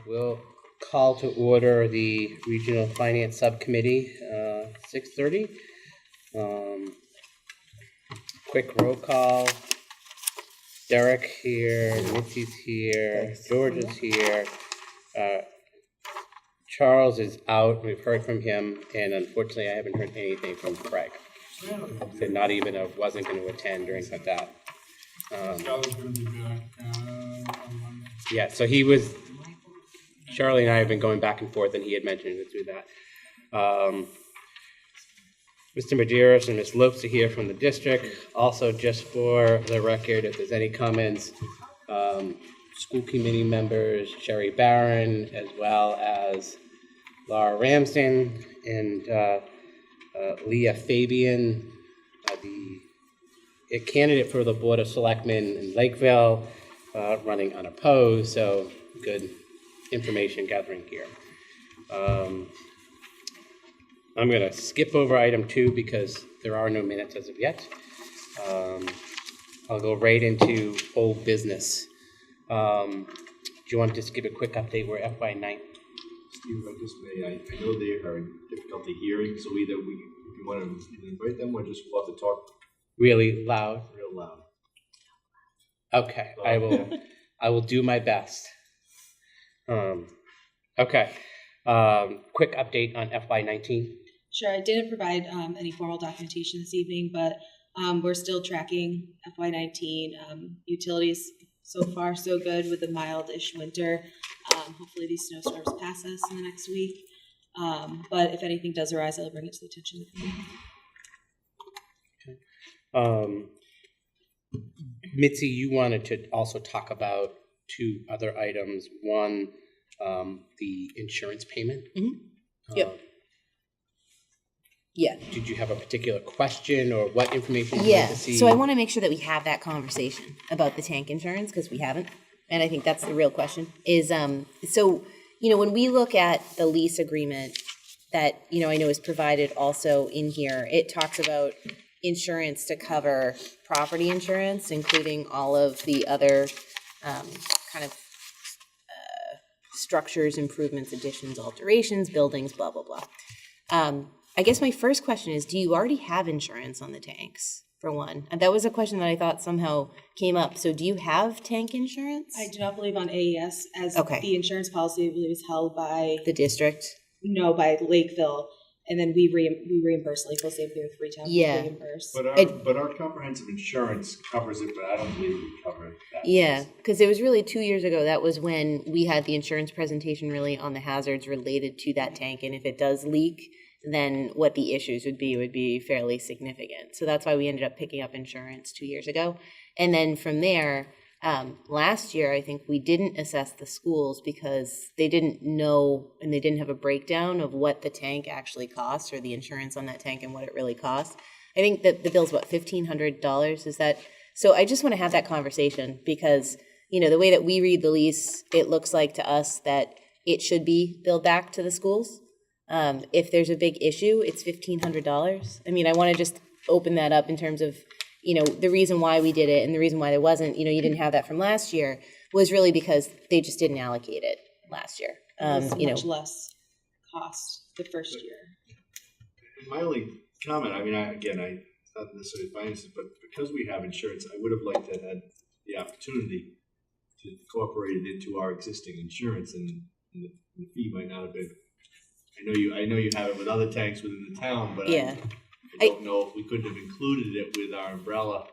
We'll call to order the Regional Finance Subcommittee, 6:30. Quick roll call. Derek here, Mitzi's here, George is here. Charles is out, we've heard from him, and unfortunately I haven't heard anything from Craig. So not even wasn't going to attend or anything like that. Yeah, so he was, Charlie and I have been going back and forth, and he had mentioned it through that. Mr. Medeiros and Ms. Lopes are here from the district. Also, just for the record, if there's any comments, school committee members, Sherry Barron, as well as Laura Ramsden and Leah Fabian, the candidate for the Board of Selectmen in Lakeville, running unopposed, so good information gathering here. I'm going to skip over item 2 because there are no minutes as of yet. I'll go right into old business. Do you want to just give a quick update where FY19? Steve, I just may, I know they are in difficulty hearing, so either if you want to invite them or just we'll have to talk Really loud? real loud. Okay, I will do my best. Okay, quick update on FY19. Sure, I didn't provide any formal documentation this evening, but we're still tracking FY19. Utilities, so far so good with the mild-ish winter. Hopefully these snowstorms pass us in the next week. But if anything does arise, I'll bring it to the attention of the committee. Mitzi, you wanted to also talk about 2 other items. One, the insurance payment. Mm-hmm. Yep. Yeah. Did you have a particular question or what information you'd like to see? So I want to make sure that we have that conversation about the tank insurance because we haven't. And I think that's the real question is, so, when we look at the lease agreement that, I know is provided also in here, it talks about insurance to cover property insurance, including all of the other kind of structures, improvements, additions, alterations, buildings, blah, blah, blah. I guess my first question is, do you already have insurance on the tanks, for one? And that was a question that I thought somehow came up. So do you have tank insurance? I do not believe on AES, as Okay. the insurance policy, I believe, is held by The district? No, by Lakeville, and then we reimburse Lakeville, same thing with Freetown. Yeah. Reimburse. But our comprehensive insurance covers it, but I don't believe we cover that. Yeah, because it was really 2 years ago. That was when we had the insurance presentation really on the hazards related to that tank. And if it does leak, then what the issues would be fairly significant. So that's why we ended up picking up insurance 2 years ago. And then from there, last year, I think we didn't assess the schools because they didn't know and they didn't have a breakdown of what the tank actually costs or the insurance on that tank and what it really costs. I think that the bill's what, $1,500? Is that? So I just want to have that conversation because, the way that we read the lease, it looks like to us that it should be billed back to the schools. If there's a big issue, it's $1,500. I mean, I want to just open that up in terms of, the reason why we did it and the reason why there wasn't, you didn't have that from last year was really because they just didn't allocate it last year. Much less cost the first year. My only comment, I not necessarily finances, but because we have insurance, I would have liked to have the opportunity to incorporate it into our existing insurance, and the fee might not have been. I know you have it with other tanks within the town, but yeah. I don't know if we couldn't have included it with our umbrella.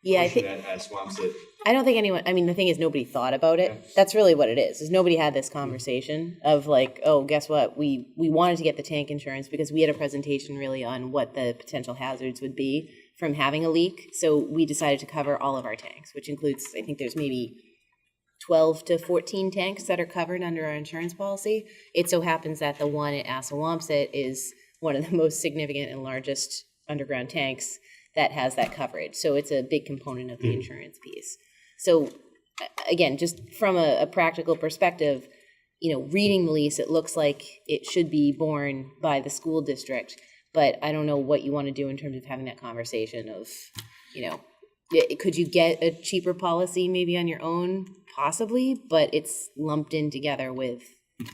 Yeah, I think at Swampset. I don't think anyone. I mean, the thing is, nobody thought about it. Yeah. That's really what it is nobody had this conversation of like, oh, guess what? We wanted to get the tank insurance because we had a presentation really on what the potential hazards would be from having a leak. So we decided to cover all of our tanks, which includes, I think there's maybe 12 to 14 tanks that are covered under our insurance policy. It so happens that the one at Assawamsett is one of the most significant and largest underground tanks that has that coverage. So it's a big component of the insurance piece. So again, just from a practical perspective, reading the lease, it looks like it should be borne by the school district, but I don't know what you want to do in terms of having that conversation of, could you get a cheaper policy maybe on your own possibly, but it's lumped in together with,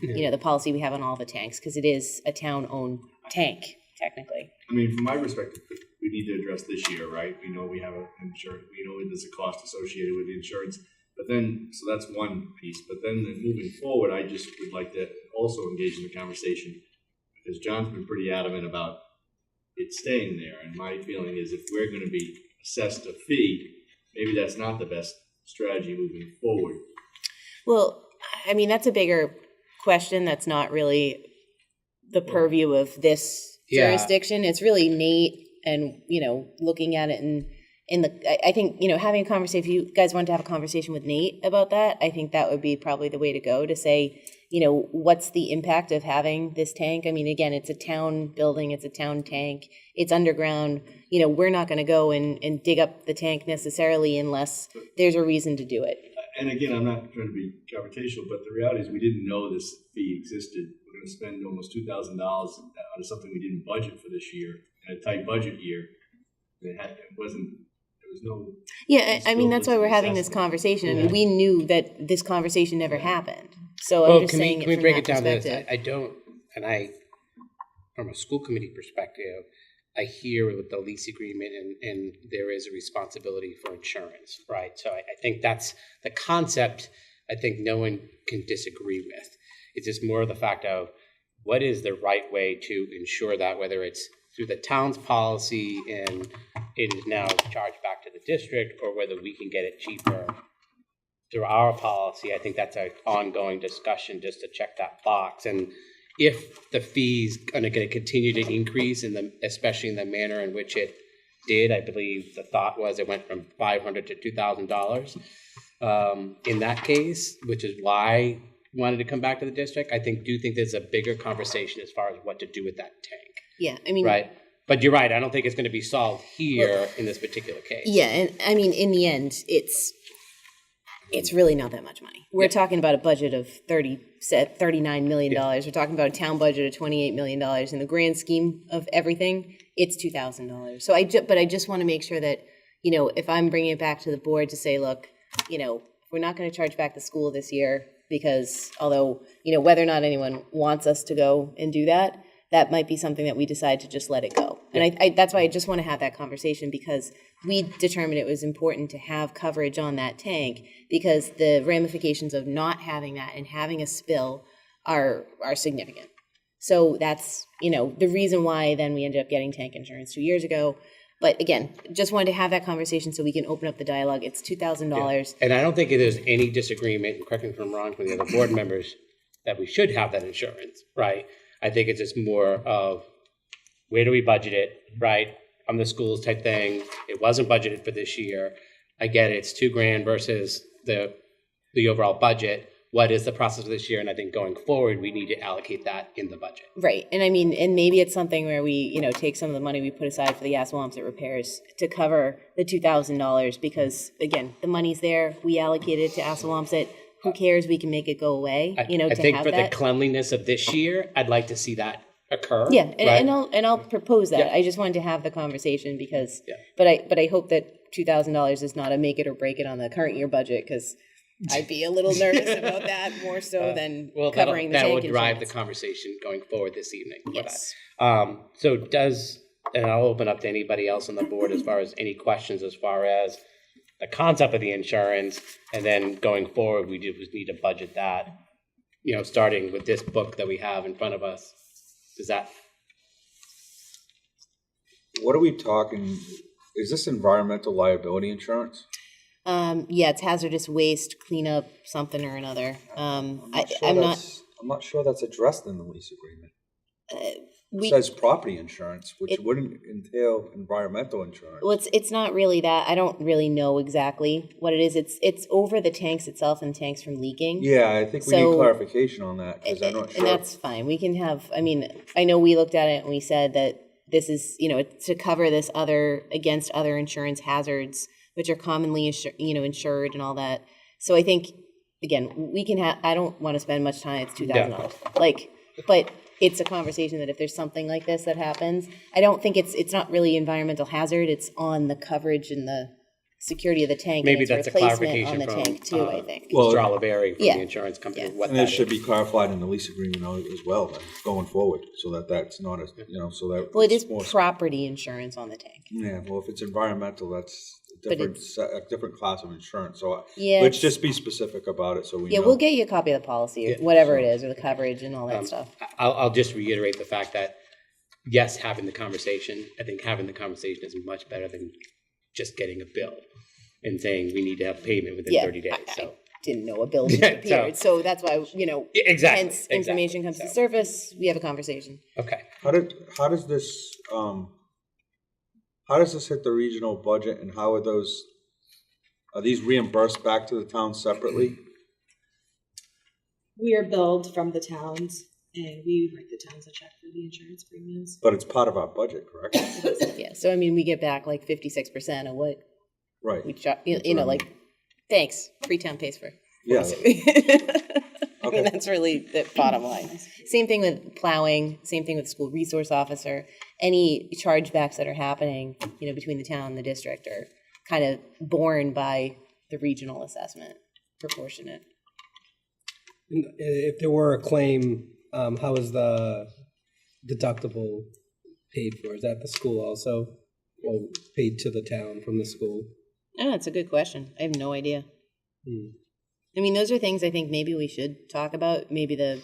the policy we have on all the tanks, because it is a town-owned tank, technically. I mean, from my perspective, we need to address this year, right? We know we have an insurance, we know there's a cost associated with the insurance, but then, so that's one piece. But then moving forward, I just would like to also engage in the conversation, because John's been pretty adamant about it staying there. And my feeling is if we're going to be assessed a fee, maybe that's not the best strategy moving forward. Well, I mean, that's a bigger question. That's not really the purview of this jurisdiction. It's really Nate and, looking at it I think, having a conversation, if you guys want to have a conversation with Nate about that, I think that would be probably the way to go, to say, what's the impact of having this tank? I mean, again, it's a town building, it's a town tank, it's underground. We're not going to go and dig up the tank necessarily unless there's a reason to do it. And again, I'm not trying to be confrontational, but the reality is we didn't know this fee existed. We're going to spend almost $2,000 out of something we didn't budget for this year, in a tight budget year. Yeah, I mean, that's why we're having this conversation. I mean, we knew that this conversation never happened. So I'm just saying can we break it down to perspective. this? From a school committee perspective, I hear with the lease agreement and there is a responsibility for insurance, right? So I think that's the concept I think no one can disagree with. It's just more of the fact of what is the right way to ensure that, whether it's through the town's policy and it is now charged back to the district, or whether we can get it cheaper through our policy. I think that's an ongoing discussion just to check that box. And if the fees are going to continue to increase, especially in the manner in which it did, I believe the thought was it went from $500 to $2,000 in that case, which is why I wanted to come back to the district. I do think there's a bigger conversation as far as what to do with that tank. Yeah, I mean, right. But you're right. I don't think it's going to be solved here in this particular case. Yeah, and I mean, in the end, it's really not that much money. We're talking about a budget of $39 million. We're talking about a town budget of $28 million. In the grand scheme of everything, it's $2,000. So I just want to make sure that, if I'm bringing it back to the board to say, look, we're not going to charge back the school this year because although, whether or not anyone wants us to go and do that, that might be something that we decide to just let it go. And that's why I just want to have that conversation, because we determined it was important to have coverage on that tank, because the ramifications of not having that and having a spill are significant. So that's, the reason why then we ended up getting tank insurance 2 years ago. But again, just wanted to have that conversation so we can open up the dialogue. It's $2,000. Yeah. And I don't think there's any disagreement, and correct me if I'm wrong, from the other board members, that we should have that insurance, right? I think it's just more of where do we budget it, right? On the schools type thing. It wasn't budgeted for this year. I get it. It's $2,000 versus the overall budget. What is the process of this year? And I think going forward, we need to allocate that in the budget. Right. And I mean, and maybe it's something where we, take some of the money we put aside for the Assawamsett repairs to cover the $2,000, because again, the money's there. We allocated it to Assawamsett. Who cares? We can make it go away. I think for the cleanliness of this year, I'd like to see that occur. Yeah, and I'll propose that. Yeah. I just wanted to have the conversation because, but I hope that $2,000 is not a make it or break it on the current year budget, because I'd be a little nervous about that more so than covering the tank insurance. That will drive the conversation going forward this evening. Yes. And I'll open up to anybody else on the board as far as any questions as far as the concept of the insurance, and then going forward, we just need to budget that, starting with this book that we have in front of us. What are we talking? Is this environmental liability insurance? Yeah, it's hazardous waste cleanup, something or another. I'm not sure that's addressed in the lease agreement. It says property insurance, which wouldn't entail environmental insurance. Well, it's not really that. I don't really know exactly what it is. It's over the tanks itself and tanks from leaking. Yeah, I think we need clarification on that, because I'm not sure. And that's fine. We can have, I know we looked at it and we said that this is, to cover this against other insurance hazards, which are commonly, insured and all that. So I think, again, we can have, I don't want to spend much time. It's $2,000. But it's a conversation that if there's something like this that happens, I don't think it's not really environmental hazard. It's on the coverage and the security of the tank Maybe and its that's a replacement on clarification the from, tank too, I think. Well, Stralaberry from Yeah. the insurance company, Yeah. what And that it should is. be clarified in the lease agreement as well, then, going forward, so that that's not a, so that. Well, it is it's more- property insurance on the tank. Yeah, well, if it's environmental, that's a But different, a different class of insurance, so Yeah, let's it's- just be specific about it, so we know. Yeah, we'll get you a copy of the policy or Yeah. whatever it is, or the coverage and all that stuff. I'll just reiterate the fact that, yes, having the conversation, I think having the conversation is much better than just getting a bill and saying we need to have payment within Yeah, 30 days, I so. didn't know a bill just Yeah, appeared, so that's why, Exactly. hence information comes to the So, surface, we have a conversation. okay. How does this hit the regional budget, and how are these reimbursed back to the town separately? We are billed from the towns, and we write the towns a check for the insurance premiums. But it's part of our budget, correct? Yeah, so I mean, we get back like 56% of what Right, we, you what I know, mean. like, thanks, Freetown pays for. yeah, I Okay. mean, that's really the bottom line. Same thing with plowing, same thing with school resource officer. Any chargebacks that are happening, between the town and the district are kind of borne by the regional assessment, proportionate. If there were a claim, how is the deductible paid for? Is that the school also, or paid to the town from the school? Oh, that's a good question. I have no idea. Hmm. I mean, those are things I think maybe we should talk about. Maybe the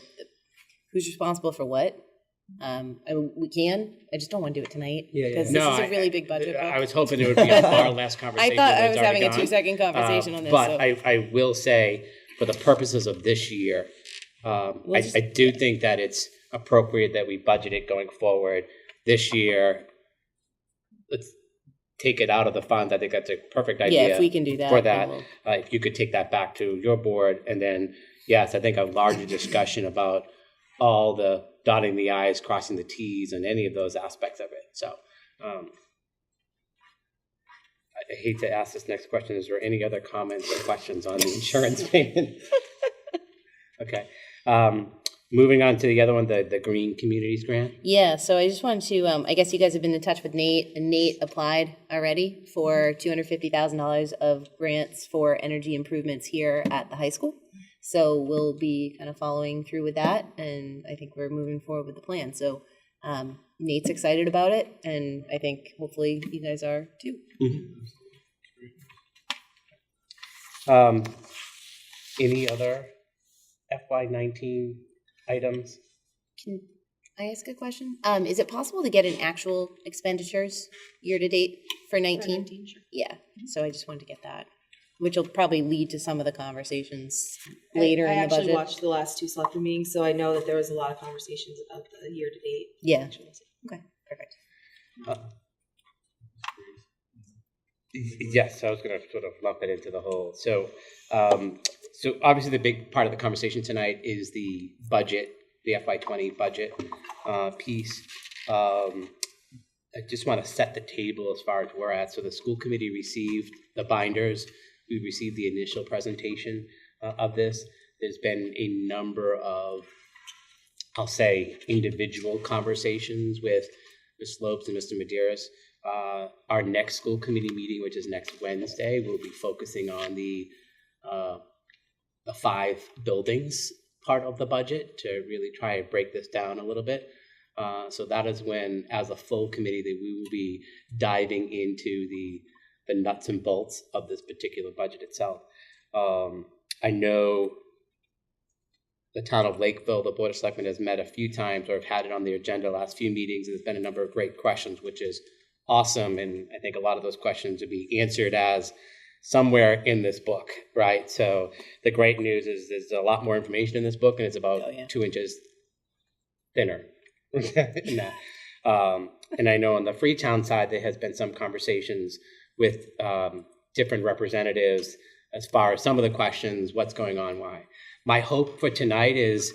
who's responsible for what. We can. I just don't want to do it tonight Yeah, yeah. because No, this is a really big budget book. I was hoping it would be a far less conversation. I thought than I it's was having already a gone. 2-second conversation on this. But so. I will say, for the purposes of this year, I do think that it's appropriate that we budget it going forward. This year, let's take it out of the funds. I think that's a perfect idea. Yeah, if we can do that. For then that, we'll- if you could take that back to your board, and then, yes, I think a larger discussion about all the dotting the i's, crossing the t's, and any of those aspects of it. So, I hate to ask this next question. Is there any other comments or questions on the insurance payment? Okay. Moving on to the other one, the Green Communities Grant. Yeah, so I just wanted to, I guess you guys have been in touch with Nate, and Nate applied already for $250,000 of grants for energy improvements here at the high school. So we'll be kind of following through with that, and I think we're moving forward with the plan. So Nate's excited about it, and I think hopefully you guys are too. Any other FY19 items? Can I ask a question? Is it possible to get an actual expenditures year to date for 19? Sure. Yeah, so I just wanted to get that, which will probably lead to some of the conversations later I in the actually budget. watched the last two selectmen meetings, so I know that there was a lot of conversations about the year-to-date. Yeah. actuals. Okay, perfect. Yes, I was going to sort of lump it into the whole. So, so obviously the big part of the conversation tonight is the budget, the FY20 budget piece. I just want to set the table as far as where we're at. So the school committee received the binders. We received the initial presentation of this. There's been a number of, I'll say, individual conversations with Ms. Lopes and Mr. Medeiros. Our next school committee meeting, which is next Wednesday, will be focusing on the 5 buildings part of the budget to really try and break this down a little bit. So that is when, as a full committee, that we will be diving into the nuts and bolts of this particular budget itself. I know the town of Lakeville, the Board of Selectmen has met a few times or have had it on their agenda last few meetings. There's been a number of great questions, which is awesome. And I think a lot of those questions would be answered as somewhere in this book, right? So the great news is there's a lot more information in this book, and it's about 2 inches thinner. And I know on the Freetown side, there has been some conversations with different representatives as far as some of the questions, what's going on, why. My hope for tonight is,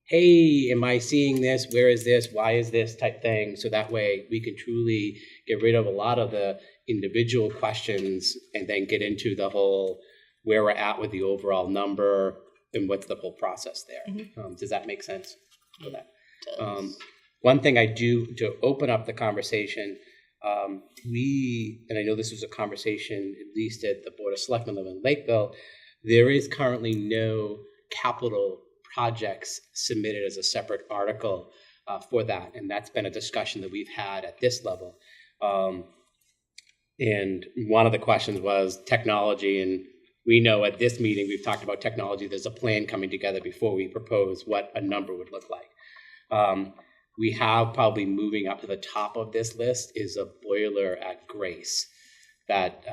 hey, am I seeing this? Where is this? Why is this type thing? So that way we can truly get rid of a lot of the individual questions and then get into the whole where we're at with the overall number and what's the whole process there. Does that make sense for that? One thing I do to open up the conversation, And I know this was a conversation, at least at the Board of Selectmen level in Lakeville, there is currently no capital projects submitted as a separate article for that. And that's been a discussion that we've had at this level. And one of the questions was technology. And we know at this meeting, we've talked about technology. There's a plan coming together before we propose what a number would look like. We have probably moving up to the top of this list is a boiler at Grace. That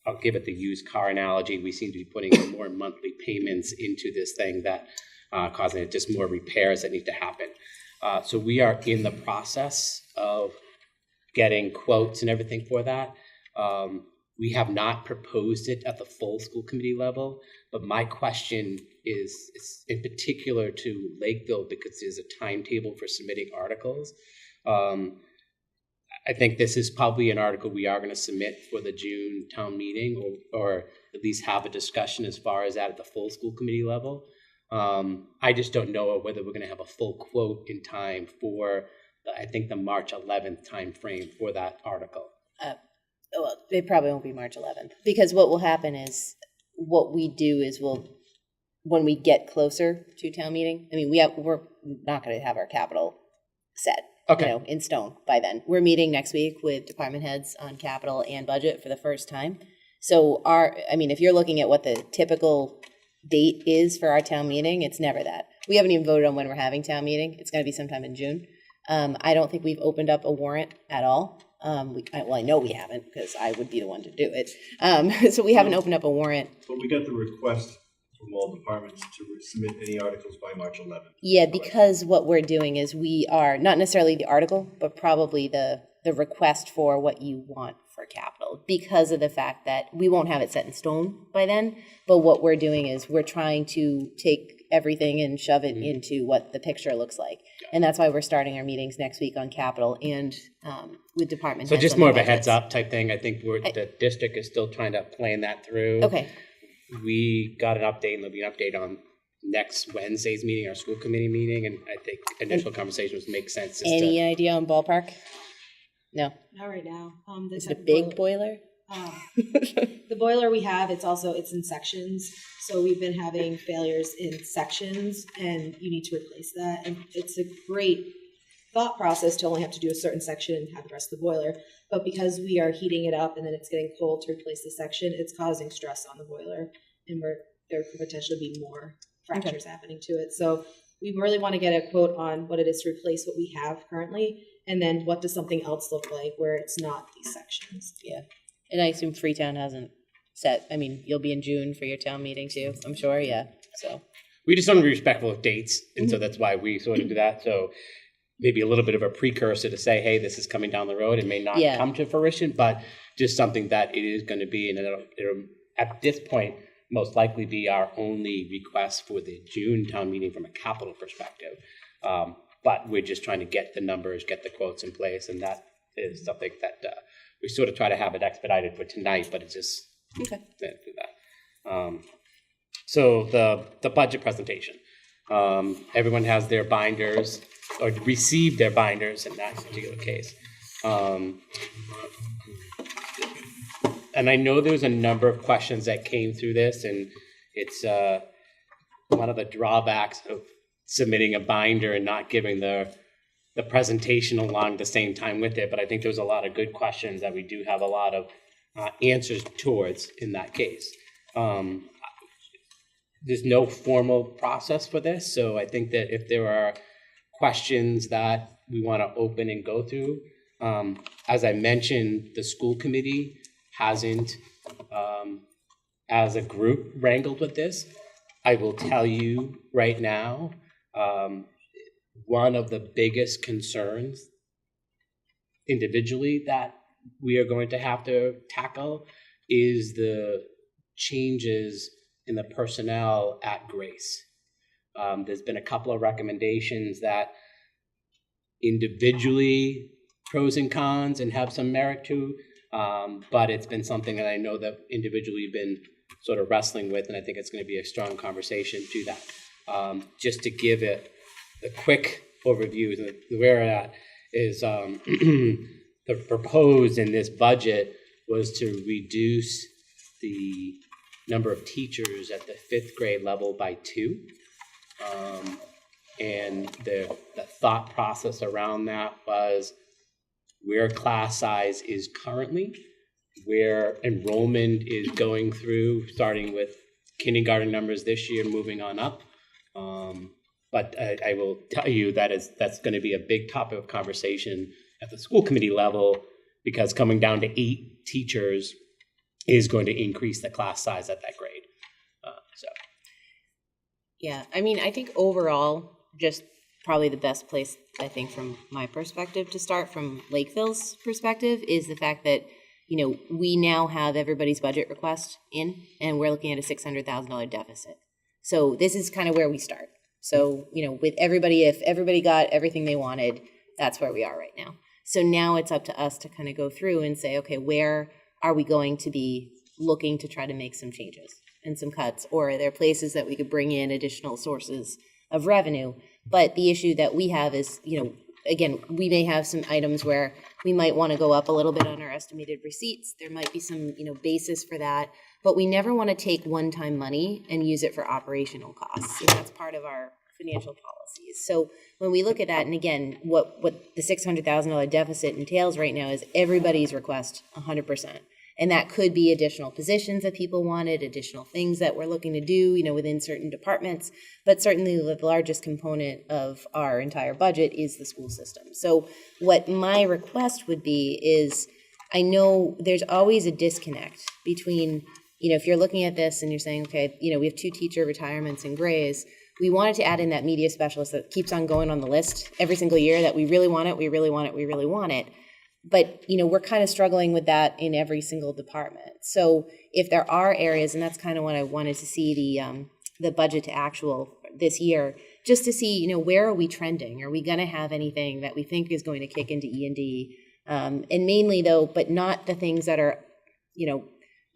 I'll give it the used car analogy. We seem to be putting more monthly payments into this thing that causing it just more repairs that need to happen. So we are in the process of getting quotes and everything for that. We have not proposed it at the full school committee level, but my question is in particular to Lakeville because there's a timetable for submitting articles. I think this is probably an article we are going to submit for the June town meeting or at least have a discussion as far as that at the full school committee level. I just don't know whether we're going to have a full quote in time for, I think, the March 11th time frame for that article. Well, it probably won't be March 11th because what will happen is what we do is when we get closer to town meeting, I mean, we're not going to have our capital set, Okay. in stone by then. We're meeting next week with department heads on capital and budget for the first time. So if you're looking at what the typical date is for our town meeting, it's never that. We haven't even voted on when we're having town meeting. It's going to be sometime in June. I don't think we've opened up a warrant at all. I know we haven't because I would be the one to do it. So we haven't opened up a warrant. But we got the request from all departments to submit any articles by March 11th. Yeah, because what we're doing is we are, not necessarily the article, but probably the request for what you want for capital because of the fact that we won't have it set in stone by then. But what we're doing is we're trying to take everything and shove it into what the picture looks like. And that's why we're starting our meetings next week on capital and with department heads. So just on more the of a heads budgets. up type thing. I think the district is still trying to plan that through. Okay. We got an update, and there'll be an update on next Wednesday's meeting, our school committee meeting, and I think initial conversations make sense. Any idea on ballpark? No. Not right now. Is it a big boiler? The boiler we have, it's in sections. So we've been having failures in sections and you need to replace that. And it's a great thought process to only have to do a certain section and have the rest of the boiler. But because we are heating it up and then it's getting cold to replace the section, it's causing stress on the boiler. And there could potentially be more fractures happening to it. So we really want to get a quote on what it is to replace what we have currently. And then what does something else look like where it's not these sections? Yeah. And I assume Freetown hasn't set, you'll be in June for your town meeting too, I'm sure, yeah, so. We just want to be respectful of dates, and so that's why we sort of do that. So maybe a little bit of a precursor to say, hey, this is coming down the road. It may not come to fruition, but just something that it is going to be, and it'll at this point, most likely be our only request for the June town meeting from a capital perspective. But we're just trying to get the numbers, get the quotes in place, and that is something that we sort of try to have it expedited for tonight, but it's just do that. So the budget presentation. Everyone has their binders or received their binders in that particular case. And I know there's a number of questions that came through this, and it's one of the drawbacks of submitting a binder and not giving the presentation along the same time with it. But I think there's a lot of good questions that we do have a lot of answers towards in that case. There's no formal process for this, so I think that if there are questions that we want to open and go through, as I mentioned, the school committee hasn't, as a group, wrangled with this. I will tell you right now, one of the biggest concerns individually that we are going to have to tackle is the changes in the personnel at Grace. There's been a couple of recommendations that individually pros and cons and have some merit to, but it's been something that I know that individually you've been sort of wrestling with, and I think it's going to be a strong conversation to that. Just to give it a quick overview, where we're at is the proposed in this budget was to reduce the number of teachers at the 5th grade level by 2. And the thought process around that was where class size is currently, where enrollment is going through, starting with kindergarten numbers this year, moving on up. But I will tell you that's going to be a big topic of conversation at the school committee level, because coming down to 8 teachers is going to increase the class size at that grade. Yeah, I mean, I think overall, just probably the best place, I think, from my perspective to start from Lakeville's perspective is the fact that, you know, we now have everybody's budget request in, and we're looking at a $600,000 deficit. So this is kind of where we start. So, you know, with everybody, if everybody got everything they wanted, that's where we are right now. So now it's up to us to kind of go through and say, okay, where are we going to be looking to try to make some changes and some cuts? Or are there places that we could bring in additional sources of revenue? But the issue that we have is, you know, again, we may have some items where we might want to go up a little bit on our estimated receipts. There might be some, you know, basis for that, but we never want to take one-time money and use it for operational costs. And that's part of our financial policies. So when we look at that, and again, what the $600,000 deficit entails right now is everybody's request 100%. And that could be additional positions that people wanted, additional things that we're looking to do, you know, within certain departments. But certainly the largest component of our entire budget is the school system. So what my request would be is, I know there's always a disconnect between, you know, if you're looking at this and you're saying, okay, you know, we have 2 teacher retirements in Grays. We wanted to add in that media specialist that keeps on going on the list every single year, that we really want it, we really want it, we really want it. But, you know, we're kind of struggling with that in every single department. So if there are areas, and that's kind of what I wanted to see the budget to actual this year, just to see, you know, where are we trending? Are we going to have anything that we think is going to kick into E&D? And mainly, though, but not the things that are, you know,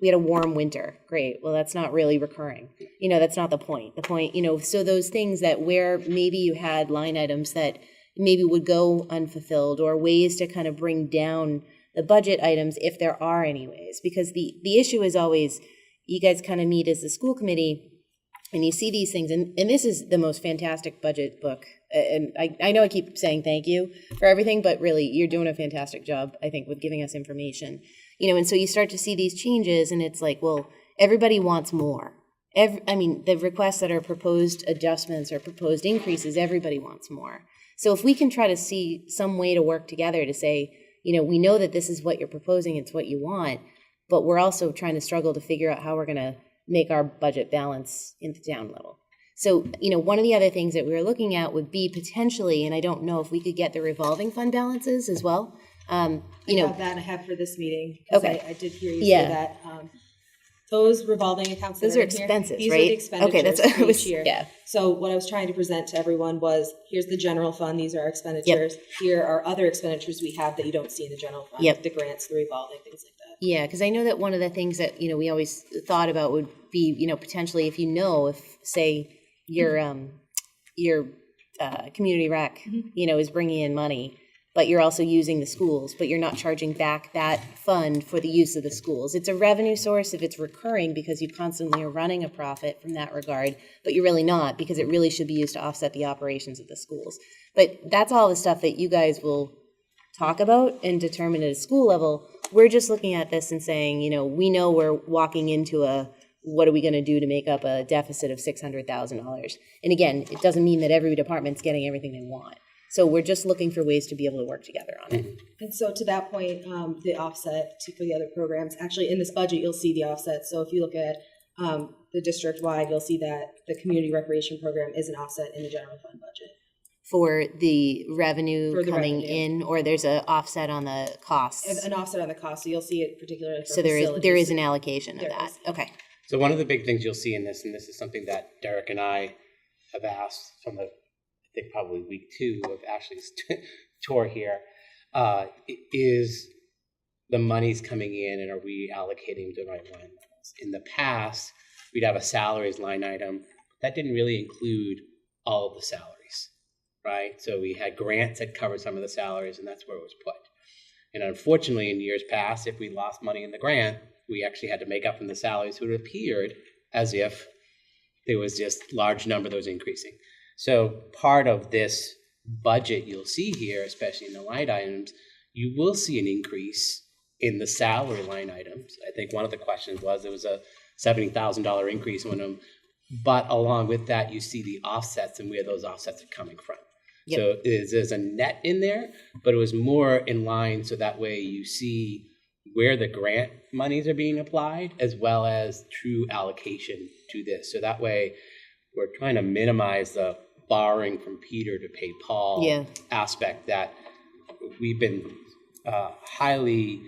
we had a warm winter. Great. Well, that's not really recurring. You know, that's not the point. The point, you know, so those things that where maybe you had line items that maybe would go unfulfilled, or ways to kind of bring down the budget items if there are any ways. Because the issue is always, you guys kind of meet as the school committee and you see these things, and this is the most fantastic budget book. And I know I keep saying thank you for everything, but really you're doing a fantastic job, I think, with giving us information. You know, and so you start to see these changes and it's like, well, everybody wants more. I mean, the requests that are proposed adjustments or proposed increases, everybody wants more. So if we can try to see some way to work together to say, you know, we know that this is what you're proposing, it's what you want, but we're also trying to struggle to figure out how we're going to make our budget balance in the town level. So, you know, one of the other things that we were looking at would be potentially, and I don't know if we could get the revolving fund balances as well. You know, that I have for this meeting. Okay. I did hear you Yeah. say that. Those revolving accounts. Those that are in here, expenses, these right? are the expenditures Okay, that's what for I was, each year. yeah. So what I was trying to present to everyone was, here's the general fund, these are our expenditures. Here are other expenditures we have that you don't see in the general fund. Yep. The grants, the revolving, things like that. Yeah, because I know that one of the things that, you know, we always thought about would be, you know, potentially if say your community rec, you know, is bringing in money, but you're also using the schools, but you're not charging back that fund for the use of the schools. It's a revenue source if it's recurring because you constantly are running a profit from that regard, but you're really not, because it really should be used to offset the operations of the schools. But that's all the stuff that you guys will talk about and determine at a school level. We're just looking at this and saying, you know we're walking into what are we going to do to make up a deficit of $600,000? And again, it doesn't mean that every department's getting everything they want. So we're just looking for ways to be able to work together on it. And so to that point, the offset for the other programs, actually in this budget, you'll see the offset. So if you look at the district-wide, you'll see that the community recreation program is an offset in the general fund budget. For the revenue For the coming revenue. in, or there's an offset on the costs? An offset on the cost, so you'll see it particularly for So there facilities. is an allocation of There that. is. Okay. So one of the big things you'll see in this, and this is something that Derek and I have asked from I think probably week 2 of Ashley's tour here, is the money's coming in and are we allocating the right line items? In the past, we'd have a salaries line item. That didn't really include all of the salaries, right? So we had grants that covered some of the salaries, and that's where it was put. And unfortunately, in years past, if we lost money in the grant, we actually had to make up from the salaries, so it appeared as if there was just large number that was increasing. So part of this budget you'll see here, especially in the line items, you will see an increase in the salary line items. I think one of the questions was there was a $70,000 increase in them, but along with that, you see the offsets and where those offsets are coming from. Yep. So there's a net in there, but it was more in line so that way you see where the grant monies are being applied as well as true allocation to this. So that way we're trying to minimize the borrowing from Peter to pay Paul aspect that we've been highly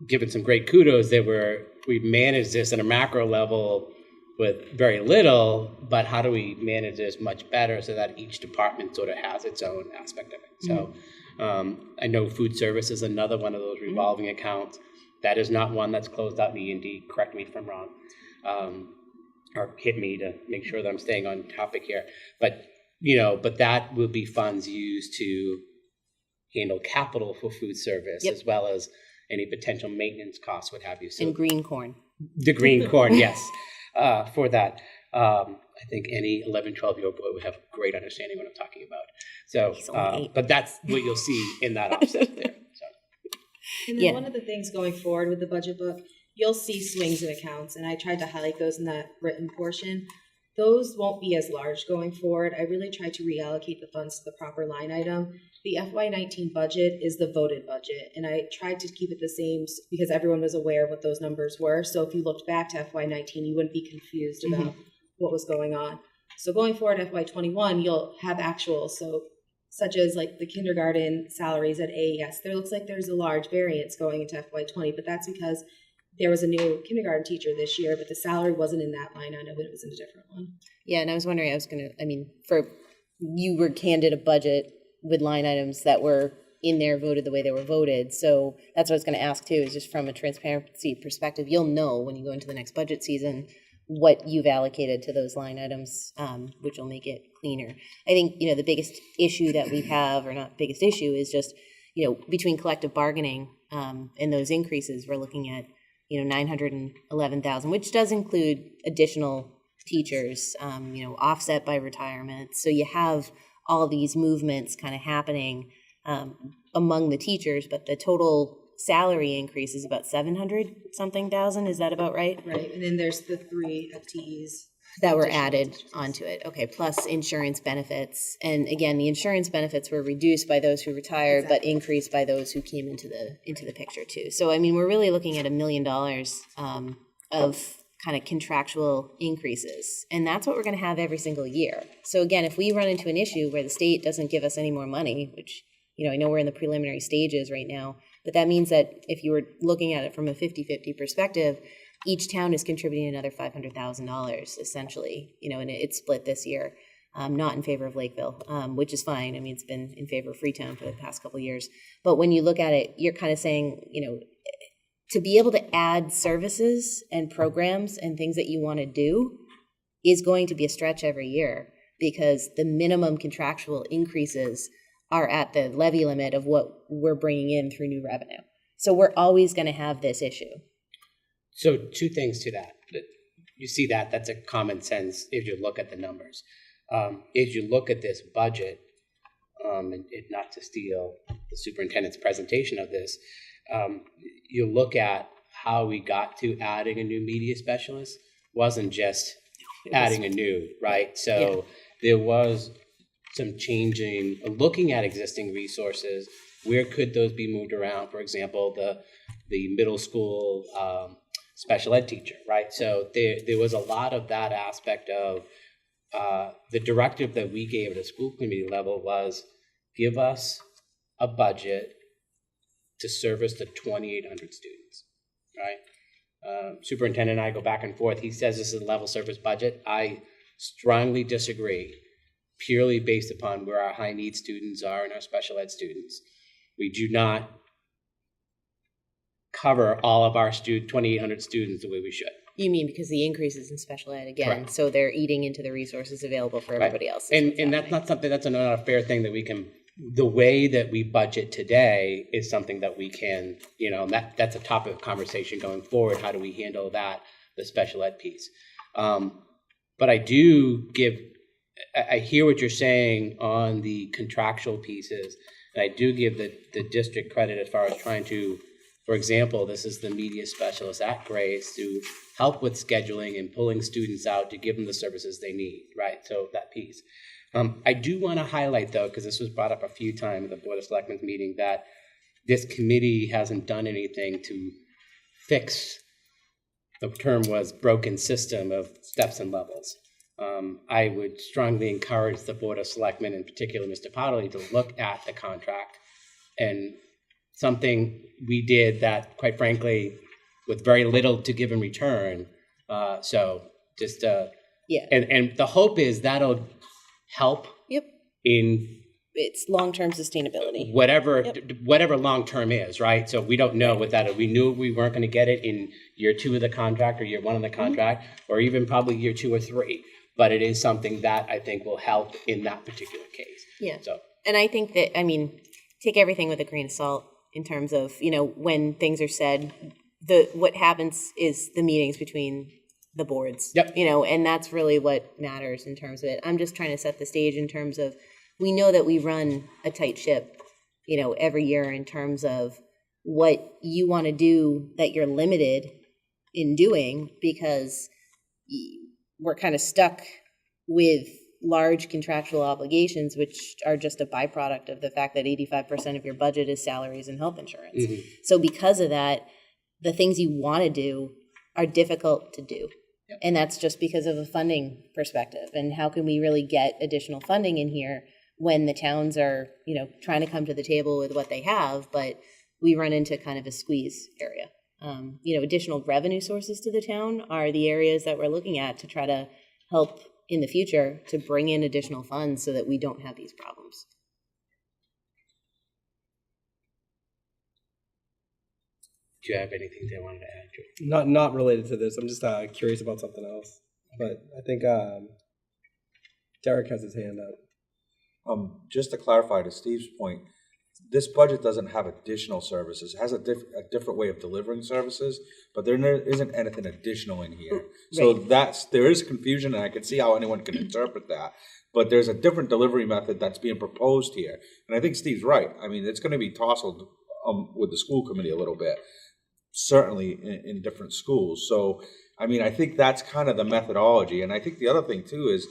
given some great kudos that we've managed this at a macro level with very little, but how do we manage this much better so that each department sort of has its own aspect of it? So I know food service is another one of those revolving accounts. That is not one that's closed out in E&D, correct me if I'm wrong, or hit me to make sure that I'm staying on topic here. But, but that will be funds used to handle capital for food service as well as any potential maintenance costs, what have you. So And green corn. the green corn, yes, for that. I think any 11, 12-year-old boy would have a great understanding what I'm talking about. So, but that's what you'll see in that offset there. So. And then one of the things going forward with the budget book, you'll see swings in accounts, and I tried to highlight those in that written portion. Those won't be as large going forward. I really tried to reallocate the funds to the proper line item. The FY19 budget is the voted budget, and I tried to keep it the same because everyone was aware of what those numbers were. So if you looked back to FY19, you wouldn't be confused about what was going on. So going forward, FY21, you'll have actuals, such as like the kindergarten salaries at AES. There looks like there's a large variance going into FY20, but that's because there was a new kindergarten teacher this year, but the salary wasn't in that line item, it was in a different one. Yeah, and I was wondering, you were handed a budget with line items that were in there voted the way they were voted. So that's what I was going to ask too, is just from a transparency perspective, you'll know when you go into the next budget season what you've allocated to those line items, which will make it cleaner. I think, the biggest issue that we have, or not biggest issue, is just, between collective bargaining and those increases, we're looking at, 911,000, which does include additional teachers, offset by retirement. So you have all these movements kind of happening among the teachers, but the total salary increase is about 700-something thousand. Is that about right? Right, and then there's the 3 FTEs. That were added onto it. Okay, plus insurance benefits. And again, the insurance benefits were reduced by those who retired, but increased by those who came into the picture too. So, we're really looking at $1 million of kind of contractual increases. And that's what we're going to have every single year. So again, if we run into an issue where the state doesn't give us any more money, which, I know we're in the preliminary stages right now, but that means that if you were looking at it from a 50-50 perspective, each town is contributing another $500,000 essentially, and it's split this year, not in favor of Lakeville, which is fine. It's been in favor of Freetown for the past couple of years. But when you look at it, you're kind of saying, to be able to add services and programs and things that you want to do is going to be a stretch every year because the minimum contractual increases are at the levy limit of what we're bringing in through new revenue. So we're always going to have this issue. So 2 things to that. You see that's a common sense if you look at the numbers. As you look at this budget, and not to steal the superintendent's presentation of this, you look at how we got to adding a new media specialist. Wasn't just adding a new, right? So there was some changing, looking at existing resources. Where could those be moved around? For example, the middle school special ed teacher, right? So there was a lot of that aspect of the directive that we gave at a school committee level was give us a budget to service the 2,800 students, right? Superintendent and I go back and forth. He says this is a level service budget. I strongly disagree, purely based upon where our high need students are and our special ed students. We do not cover all of our 2,800 students the way we should. You mean because the increases in special ed again, so they're eating into the resources available for everybody else. And that's not something, that's not a fair thing that we can the way that we budget today is something that we can, that's a topic of conversation going forward. How do we handle that, the special ed piece? But I hear what you're saying on the contractual pieces, and I do give the district credit as far as trying to, for example, this is the media specialist at Grace to help with scheduling and pulling students out to give them the services they need, right? So that piece. I do want to highlight, though, because this was brought up a few times at the Board of Selectmen's meeting, that this committee hasn't done anything to fix, the term was broken system of steps and levels. I would strongly encourage the Board of Selectmen, in particular Mr. Potterly, to look at the contract, and something we did that, quite frankly, with very little to give in return. So just, Yeah. And the hope is that'll help in It's long-term sustainability. whatever long-term is, right? So we don't know what that is. We knew we weren't going to get it in year 2 of the contract or year 1 of the contract, or even probably year 2 or 3. But it is something that I think will help in that particular case. Yeah. So, And I think that, take everything with a grain of salt in terms of, when things are said, what happens is the meetings between the boards, Yep. And that's really what matters in terms of it. I'm just trying to set the stage in terms of, we know that we run a tight ship, every year in terms of what you want to do that you're limited in doing, because we're kind of stuck with large contractual obligations, which are just a byproduct of the fact that 85% of your budget is salaries and health insurance. Mhm. So because of that, the things you want to do are difficult to do. Yep. And that's just because of a funding perspective. And how can we really get additional funding in here when the towns are, trying to come to the table with what they have, but we run into kind of a squeeze area. Additional revenue sources to the town are the areas that we're looking at to try to help in the future to bring in additional funds so that we don't have these problems. do you have anything they wanted to add to it? Not related to this. I'm just curious about something else. But I think Derek has his hand up. Just to clarify to Steve's point, this budget doesn't have additional services. It has a different way of delivering services, but there isn't anything additional in here. So there is confusion, and I can see how anyone can interpret that. But there's a different delivery method that's being proposed here. And I think Steve's right. It's going to be tousled with the school committee a little bit, certainly in different schools. So, I think that's kind of the methodology. And I think the other thing, too, is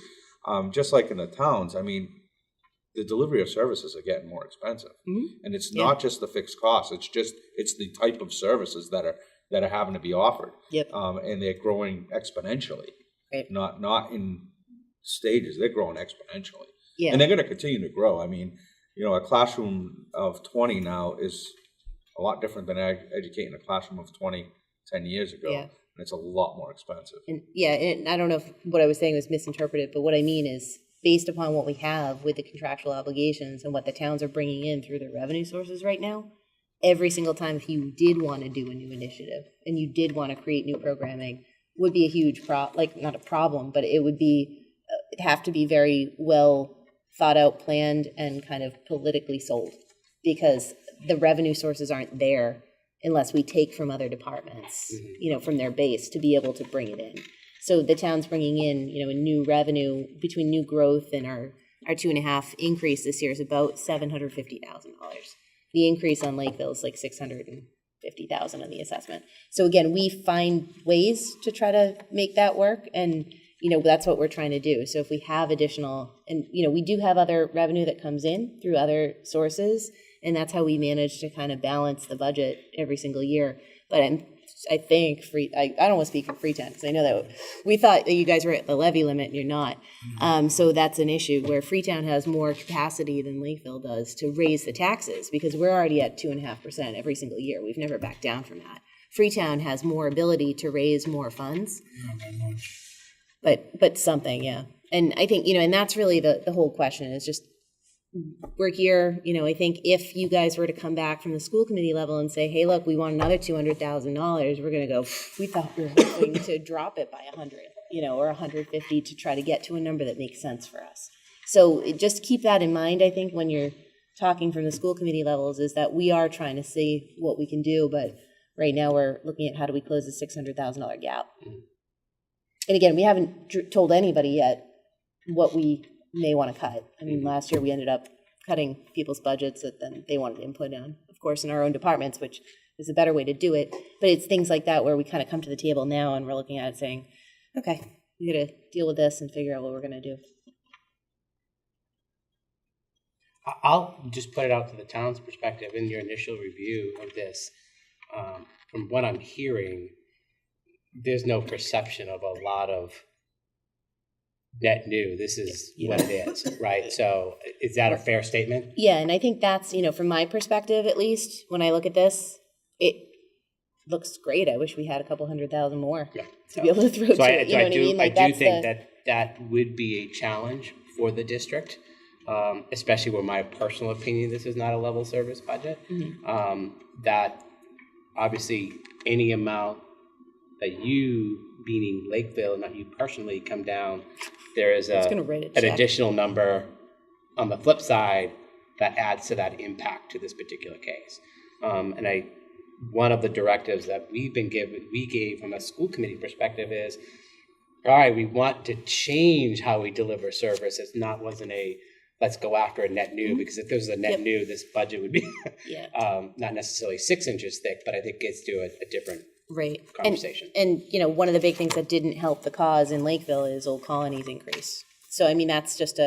just like in the towns, the delivery of services are getting more expensive. Mm-hmm. And it's not just the fixed costs. It's the type of services that are having to be offered. Yep. And they're growing exponentially. Right. Not in stages. They're growing exponentially. Yeah. And they're going to continue to grow. A classroom of 20 now is a lot different than educating a classroom of 10 years ago. Yeah. And it's a lot more expensive. And I don't know if what I was saying was misinterpreted, but what I mean is, based upon what we have with the contractual obligations and what the towns are bringing in through their revenue sources right now, every single time if you did want to do a new initiative and you did want to create new programming, would be a huge not a problem, but it would be, have to be very well thought out, planned, and kind of politically sold, because the revenue sources aren't there unless we take from other departments, from their base to be able to bring it in. So the town's bringing in, a new revenue between new growth and our 2.5 increase this year is about $750,000. The increase on Lakeville is like $650,000 on the assessment. So again, we find ways to try to make that work, and that's what we're trying to do. So if we have additional, and we do have other revenue that comes in through other sources, and that's how we manage to kind of balance the budget every single year. But I think I don't want to speak for Freetown, because I know that we thought that you guys were at the levy limit and you're not. So that's an issue where Freetown has more capacity than Lakeville does to raise the taxes, because we're already at 2.5% every single year. We've never backed down from that. Freetown has more ability to raise more funds. Not by much. But something, yeah. And I think, and that's really the whole question is just, we're here, I think if you guys were to come back from the school committee level and say, hey, look, we want another $200,000, we're going to go, we thought we were hoping to drop it by 100, or 150 to try to get to a number that makes sense for us. So just keep that in mind, I think, when you're talking from the school committee levels is that we are trying to see what we can do, but right now we're looking at how do we close the $600,000 gap. And again, we haven't told anybody yet what we may want to cut. I mean, last year we ended up cutting people's budgets that then they wanted input on, of course, in our own departments, which is a better way to do it. But it's things like that where we kind of come to the table now and we're looking at it saying, okay, we got to deal with this and figure out what we're going to do. I'll just put it out to the town's perspective in your initial review of this. From what I'm hearing, there's no perception of a lot of net new. This is what it is, right? So is that a fair statement? Yeah, and I think that's, from my perspective at least, when I look at this, it looks great. I wish we had a couple 100,000 more to be able to throw to it. You know what I mean? I do think that would be a challenge for the district, especially where my personal opinion, this is not a level service budget. That obviously any amount that you, meaning Lakeville, not you personally, come down, there is an additional number on the flip side that adds to that impact to this particular case. And one of the directives that we gave from a school committee perspective is, all right, we want to change how we deliver service. Wasn't a let's go after a net new, because if there was a net new, this budget would be not necessarily 6 inches thick, but I think gets to a different conversation. And one of the big things that didn't help the cause in Lakeville is Old Colony's increase. So, I mean, that's just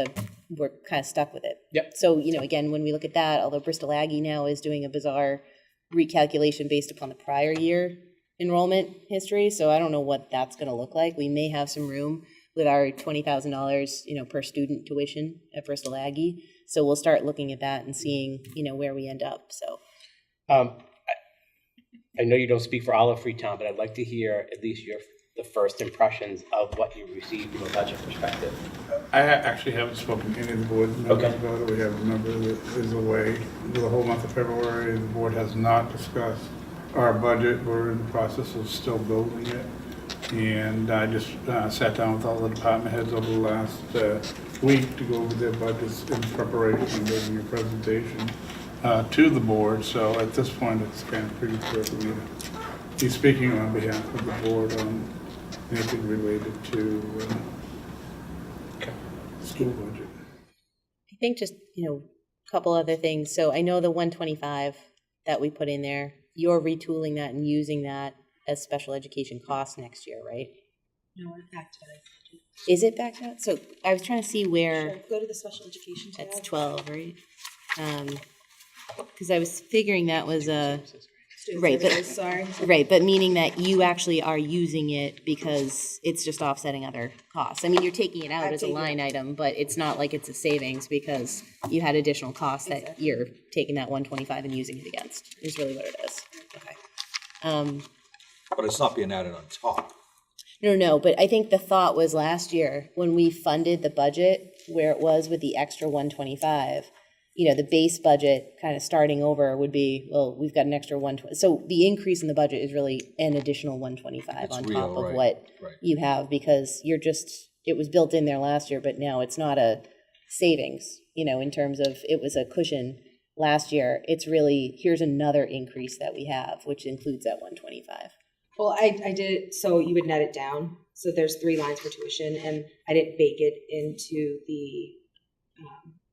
we're kind of stuck with it. Yep. So, again, when we look at that, although Bristol Aggie now is doing a bizarre recalculation based upon the prior year enrollment history, so I don't know what that's going to look like. We may have some room with our $20,000, per student tuition at Bristol Aggie. So we'll start looking at that and seeing, where we end up. So, I know you don't speak for all of Freetown, but I'd like to hear at least the first impressions of what you received from a budget perspective. I actually haven't spoken to any of the board members about it. We have a member that is away the whole month of February. The board has not discussed our budget. We're in the process of still building it. And I just sat down with all the department heads over the last week to go over their budgets in preparation and giving a presentation to the board. So at this point, it's kind of pretty clear for me to be speaking on behalf of the board on anything related to school budget. I think just, a couple other things. So I know the 125 that we put in there, you're retooling that and using that as special education costs next year, right? No, we're back to that. Is it back to that? So I was trying to see where. Sure. Go to the special education tab. That's 12, right? Because I was figuring that was right, but sorry. Right, but meaning that you actually are using it because it's just offsetting other costs. I mean, you're taking it out as a line item, but it's not like it's a savings because you had additional costs that you're taking that 125 and using it against, is really what it is. Okay. But it's not being added on top. No, but I think the thought was last year when we funded the budget where it was with the extra 125, the base budget kind of starting over would be, well, we've got an extra 120. So the increase in the budget is really an additional 125 It's on real, top of right, what right. you have because it was built in there last year, but now it's not a savings, in terms of it was a cushion last year. It's really, here's another increase that we have, which includes that 125. Well, I did it so you would net it down. So there's 3 lines for tuition, and I didn't bake it into the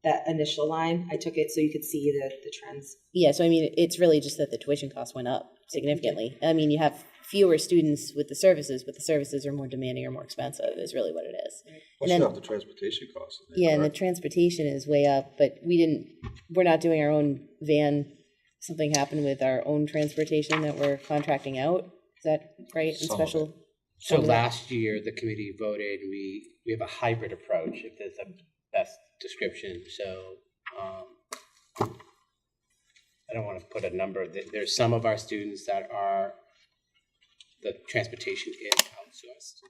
that initial line. I took it so you could see the trends. Yeah, so I mean, it's really just that the tuition costs went up significantly. I mean, you have fewer students with the services, but the services are more demanding or more expensive is really what it is. Plus you have the transportation costs. Yeah, and the transportation is way up, but we're not doing our own van. Something happened with our own transportation that we're contracting out. Is that right? And special. So last year, the committee voted, we have a hybrid approach, if there's a best description. So I don't want to put a number. There's some of our students that are, the transportation is outsourced,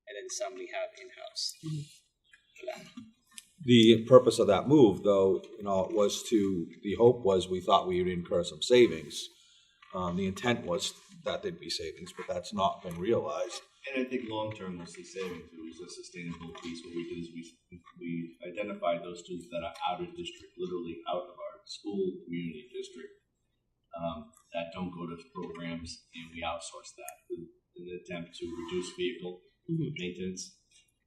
and then some we have in-house for that. The purpose of that move, though, was the hope was we thought we would incur some savings. The intent was that there'd be savings, but that's not been realized. And I think long-term we'll see savings. It was a sustainable piece. What we did is we identified those students that are out of district, literally out of our school community district that don't go to programs, and we outsource that in an attempt to reduce vehicle maintenance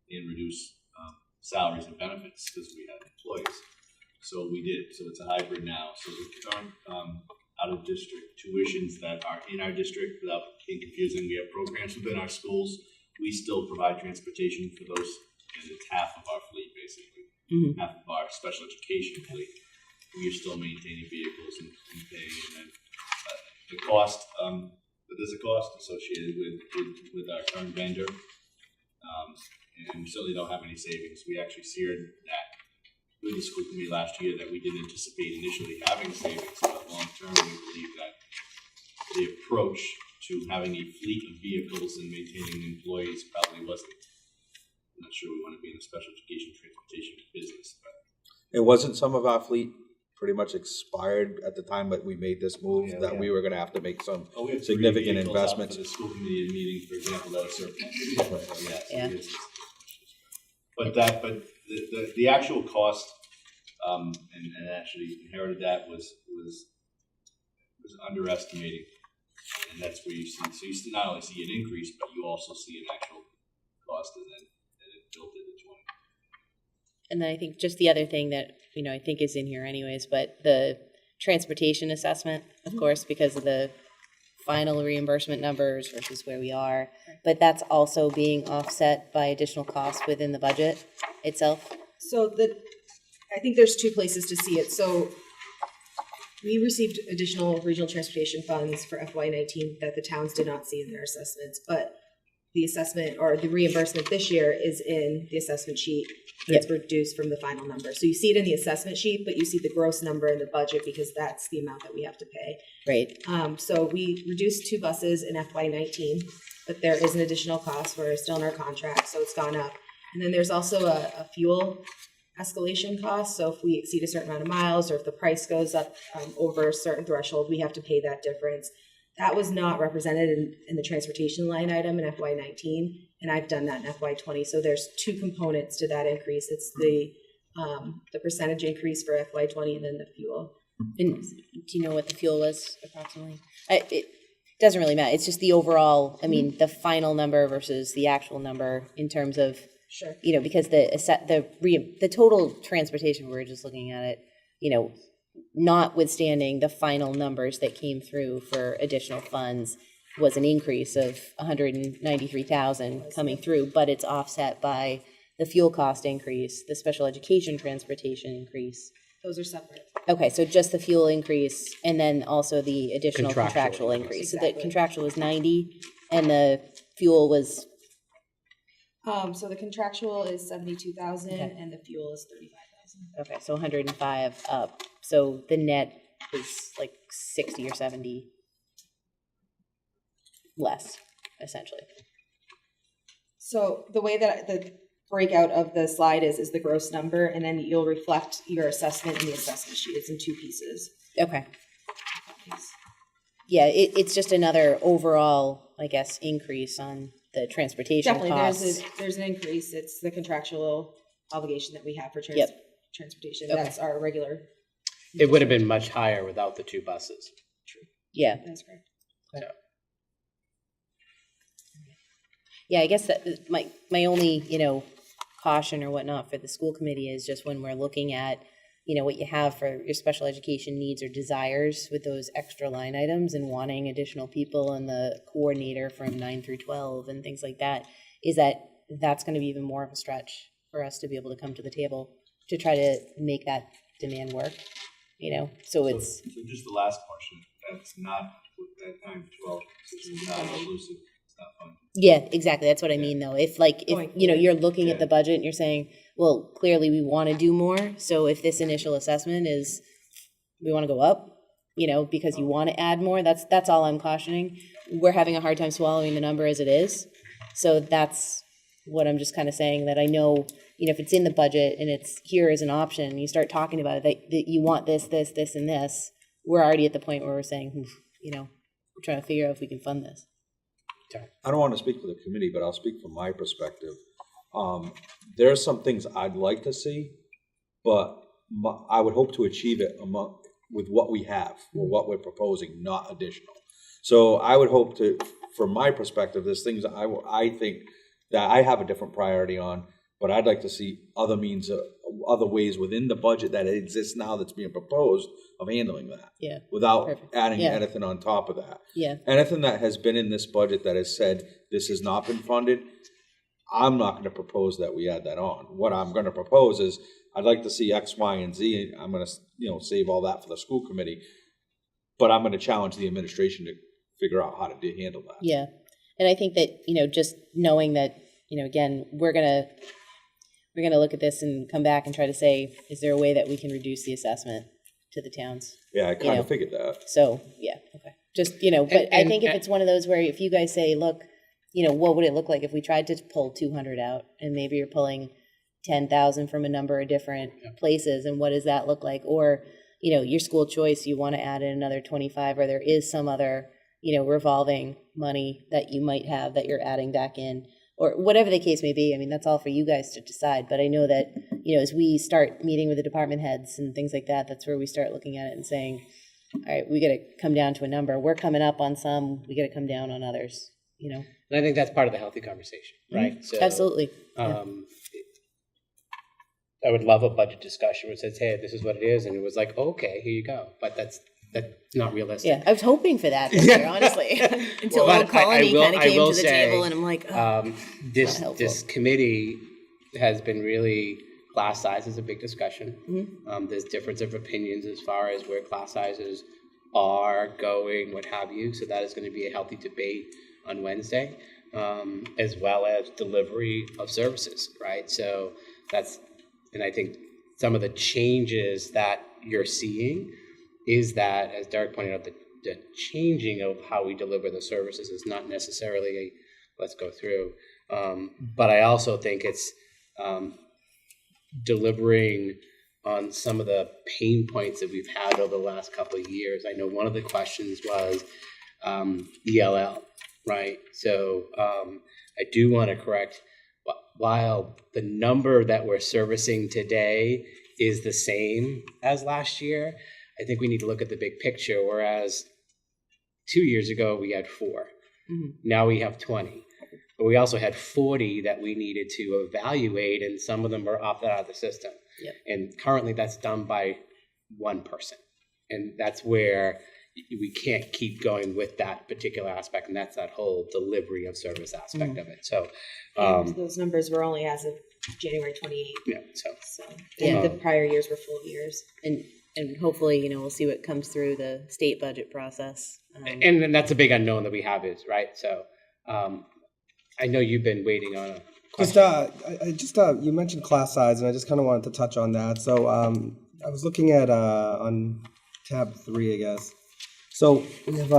and reduce salaries and benefits because we had employees. So we did. So it's a hybrid now. So the current out-of-district tuitions that are in our district, without being confusing, we have programs within our schools. We still provide transportation for those, and it's half of our fleet, basically, half of our special education fleet. We are still maintaining vehicles and paying, and then the cost, but there's a cost associated with our current vendor, and we certainly don't have any savings. We actually shared that with the school committee last year that we didn't anticipate initially having savings, but long term we believe that the approach to having a fleet of vehicles and maintaining employees probably wasn't. I'm not sure we want to be in the special education transportation business, but It wasn't some of our fleet pretty much expired at the time that we made this move, Yeah, that yeah. we were gonna have to make some we have 3 significant vehicles out investments. for the school committee meeting, for example, that are surplus. Yeah. But the actual cost, and actually inherited that was underestimating, and that's where you see. So you not only see an increase, but you also see an actual cost, and then it built into 20. And then I think just the other thing that, I think is in here anyways, but the transportation assessment, of course, because of the final reimbursement numbers versus where we are. But that's also being offset by additional costs within the budget itself. So I think there's 2 places to see it. So we received additional regional transportation funds for FY19 that the towns did not see in their assessments, but the assessment or the reimbursement this year is in the assessment sheet. It's reduced from the final number. So you see it in the assessment sheet, but you see the gross number in the budget because that's the amount that we have to pay. Right. So we reduced 2 buses in FY19, but there is an additional cost. We're still in our contract, so it's gone up. And then there's also a fuel escalation cost. So if we exceed a certain amount of miles or if the price goes up over a certain threshold, we have to pay that difference. That was not represented in the transportation line item in FY19, and I've done that in FY20. So there's 2 components to that increase. It's the percentage increase for FY20 and then the fuel. And do you know what the fuel was approximately? It doesn't really matter. It's just the overall, the final number versus the actual number in terms of, Sure. Because the total transportation, we're just looking at it, notwithstanding the final numbers that came through for additional funds, was an increase of $193,000 coming through, but it's offset by the fuel cost increase, the special education transportation increase. Those are separate. Okay, so just the fuel increase and then also the additional Contractual contractual increase. So Exactly. the contractual was 90 and the fuel was, So the contractual is 72,000 Okay. and the fuel is 35,000. okay, so 105 up. So the net is like 60 or 70 less, essentially. So the way that the breakout of the slide is the gross number, and then you'll reflect your assessment in the assessment sheet. It's in 2 pieces. Okay. Yeah, it's just another overall, I guess, increase on the transportation Definitely, costs. there's an increase. It's the contractual obligation that we have for transportation. Okay. That's our regular. It would have been much higher without the 2 buses. Yeah. That's correct. Yeah, I guess that my only, caution or whatnot for the school committee is just when we're looking at, what you have for your special education needs or desires with those extra line items and wanting additional people and the coordinator from 9 through 12 and things like that, is that's going to be even more of a stretch for us to be able to come to the table to try to make that demand work, so it's. So just the last portion, that's not, that 9 to 12, it's not inclusive, it's not fun. Yeah, exactly. That's what I mean, though. If Going you're looking at Yeah. the budget and you're saying, well, clearly we want to do more. So if this initial assessment is, we want to go up, because you want to add more, that's all I'm cautioning. We're having a hard time swallowing the number as it is. So that's what I'm just kind of saying, that I know, if it's in the budget and it's here as an option, you start talking about it, that you want this, this, this, and this, we're already at the point where we're saying, we're trying to figure out if we can fund this. I don't want to speak for the committee, but I'll speak from my perspective. There are some things I'd like to see, but I would hope to achieve it with what we have, or what we're proposing, not additional. So I would hope to, from my perspective, there's things that I think that I have a different priority on, but I'd like to see other means, other ways within the budget that exists now that's being proposed of handling that. Yeah. Without Perfect. adding Yeah. anything on top of that. Yeah. Anything that has been in this budget that has said this has not been funded, I'm not going to propose that we add that on. What I'm going to propose is I'd like to see X, Y, and Z. I'm going to, save all that for the school committee, but I'm going to challenge the administration to figure out how to handle that. Yeah. And I think that, just knowing that, again, we're going to look at this and come back and try to say, is there a way that we can reduce the assessment to the towns? Yeah, I kind of figured that. So, yeah, okay. Just, but I think if it's one of those where if you guys say, look, what would it look like if we tried to pull 200 out, and maybe you're pulling 10,000 from a number of different places, and what does that look like? Or, your school choice, you want to add in another 25, or there is some other, revolving money that you might have that you're adding back in, or whatever the case may be. I mean, that's all for you guys to decide. But I know that, as we start meeting with the department heads and things like that, that's where we start looking at it and saying, all right, we got to come down to a number. We're coming up on some, we got to come down on others, And I think that's part of the healthy conversation, right? So, Absolutely. I would love a budget discussion where it says, hey, this is what it is. And it was like, okay, here you go. But that's not realistic. Yeah, I was hoping for that this year, honestly, until Well, Old Colony kind of came to the say, table, and I'm like, oh, this committee has been really, class size is a big discussion. Mm-hmm. There's difference of opinions as far as where class sizes are going, what have you. So that is going to be a healthy debate on Wednesday, as well as delivery of services, right? So and I think some of the changes that you're seeing is that, as Derek pointed out, the changing of how we deliver the services is not necessarily let's go through. But I also think it's delivering on some of the pain points that we've had over the last couple of years. I know one of the questions was ELL, right? So I do want to correct, while the number that we're servicing today is the same as last year, I think we need to look at the big picture, whereas 2 years ago we had 4. Mm-hmm. Now we have 20. But we also had 40 that we needed to evaluate, and some of them are opted out of the system. Yep. And currently that's done by one person. And that's where we can't keep going with that particular aspect, and that's that whole delivery of service aspect of it. So And those numbers were only as of January 28th. yeah, So and the prior years were full years. and hopefully, we'll see what comes through the state budget process. and then that's a big unknown that we have is, right? So I know you've been waiting on a question. You mentioned class size, and I just kind of wanted to touch on that. So I was looking at on tab 3, I guess. So we have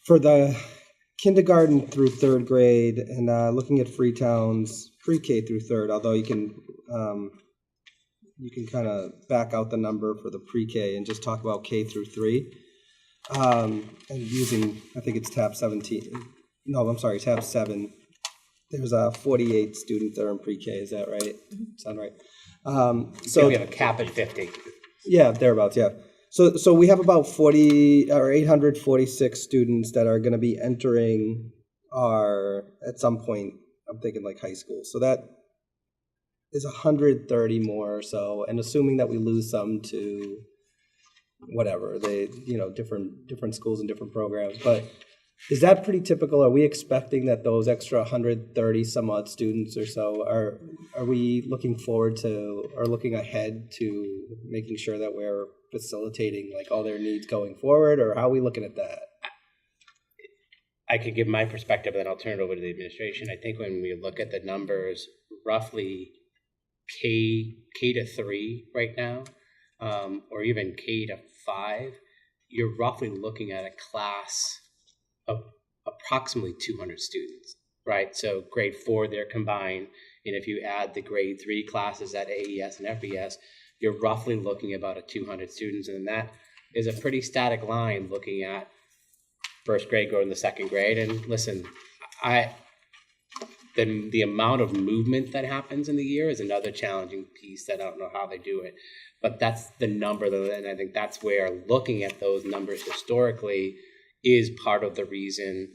for the kindergarten through 3rd grade, and looking at Freetown's pre-K through 3rd. Although you can kind of back out the number for the pre-K and just talk about K through 3, and using, I think it's tab 17. No, I'm sorry, tab 7. There's 48 students that are in pre-K. Is that right? Sound right? So we have a cap at 50. Yeah, thereabouts. Yeah. So we have about 846 students that are going to be entering at some point. I'm thinking like high school. So that is 130 more or so, and assuming that we lose some to whatever different schools and different programs, but. Is that pretty typical? Are we expecting that those extra 130 some odd students or so are we looking forward to or looking ahead to making sure that we're facilitating like all their needs going forward, or how are we looking at that? I could give my perspective, and then I'll turn it over to the administration. I think when we look at the numbers, roughly K to 3 right now, or even K to 5, you're roughly looking at a class of approximately 200 students, right? So grade 4, they're combined. And if you add the grade 3 classes at AES and FBS, you're roughly looking about 200 students. And that is a pretty static line looking at 1st grade going to 2nd grade. And listen, then the amount of movement that happens in the year is another challenging piece that I don't know how they do it. But that's the number, and I think that's where looking at those numbers historically is part of the reason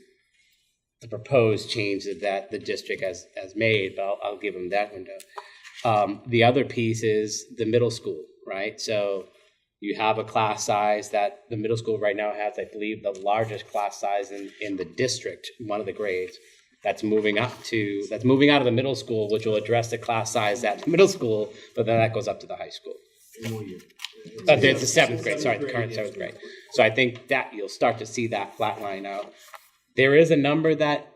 the proposed change that the district has made, but I'll give them that window. The other piece is the middle school, right? So you have a class size that the middle school right now has, I believe, the largest class size in the district, one of the grades. That's moving out of the middle school, which will address the class size at the middle school, but then that goes up to the high school. It's the seventh grade, sorry, the current seventh grade. So I think that you'll start to see that flatline out. There is a number that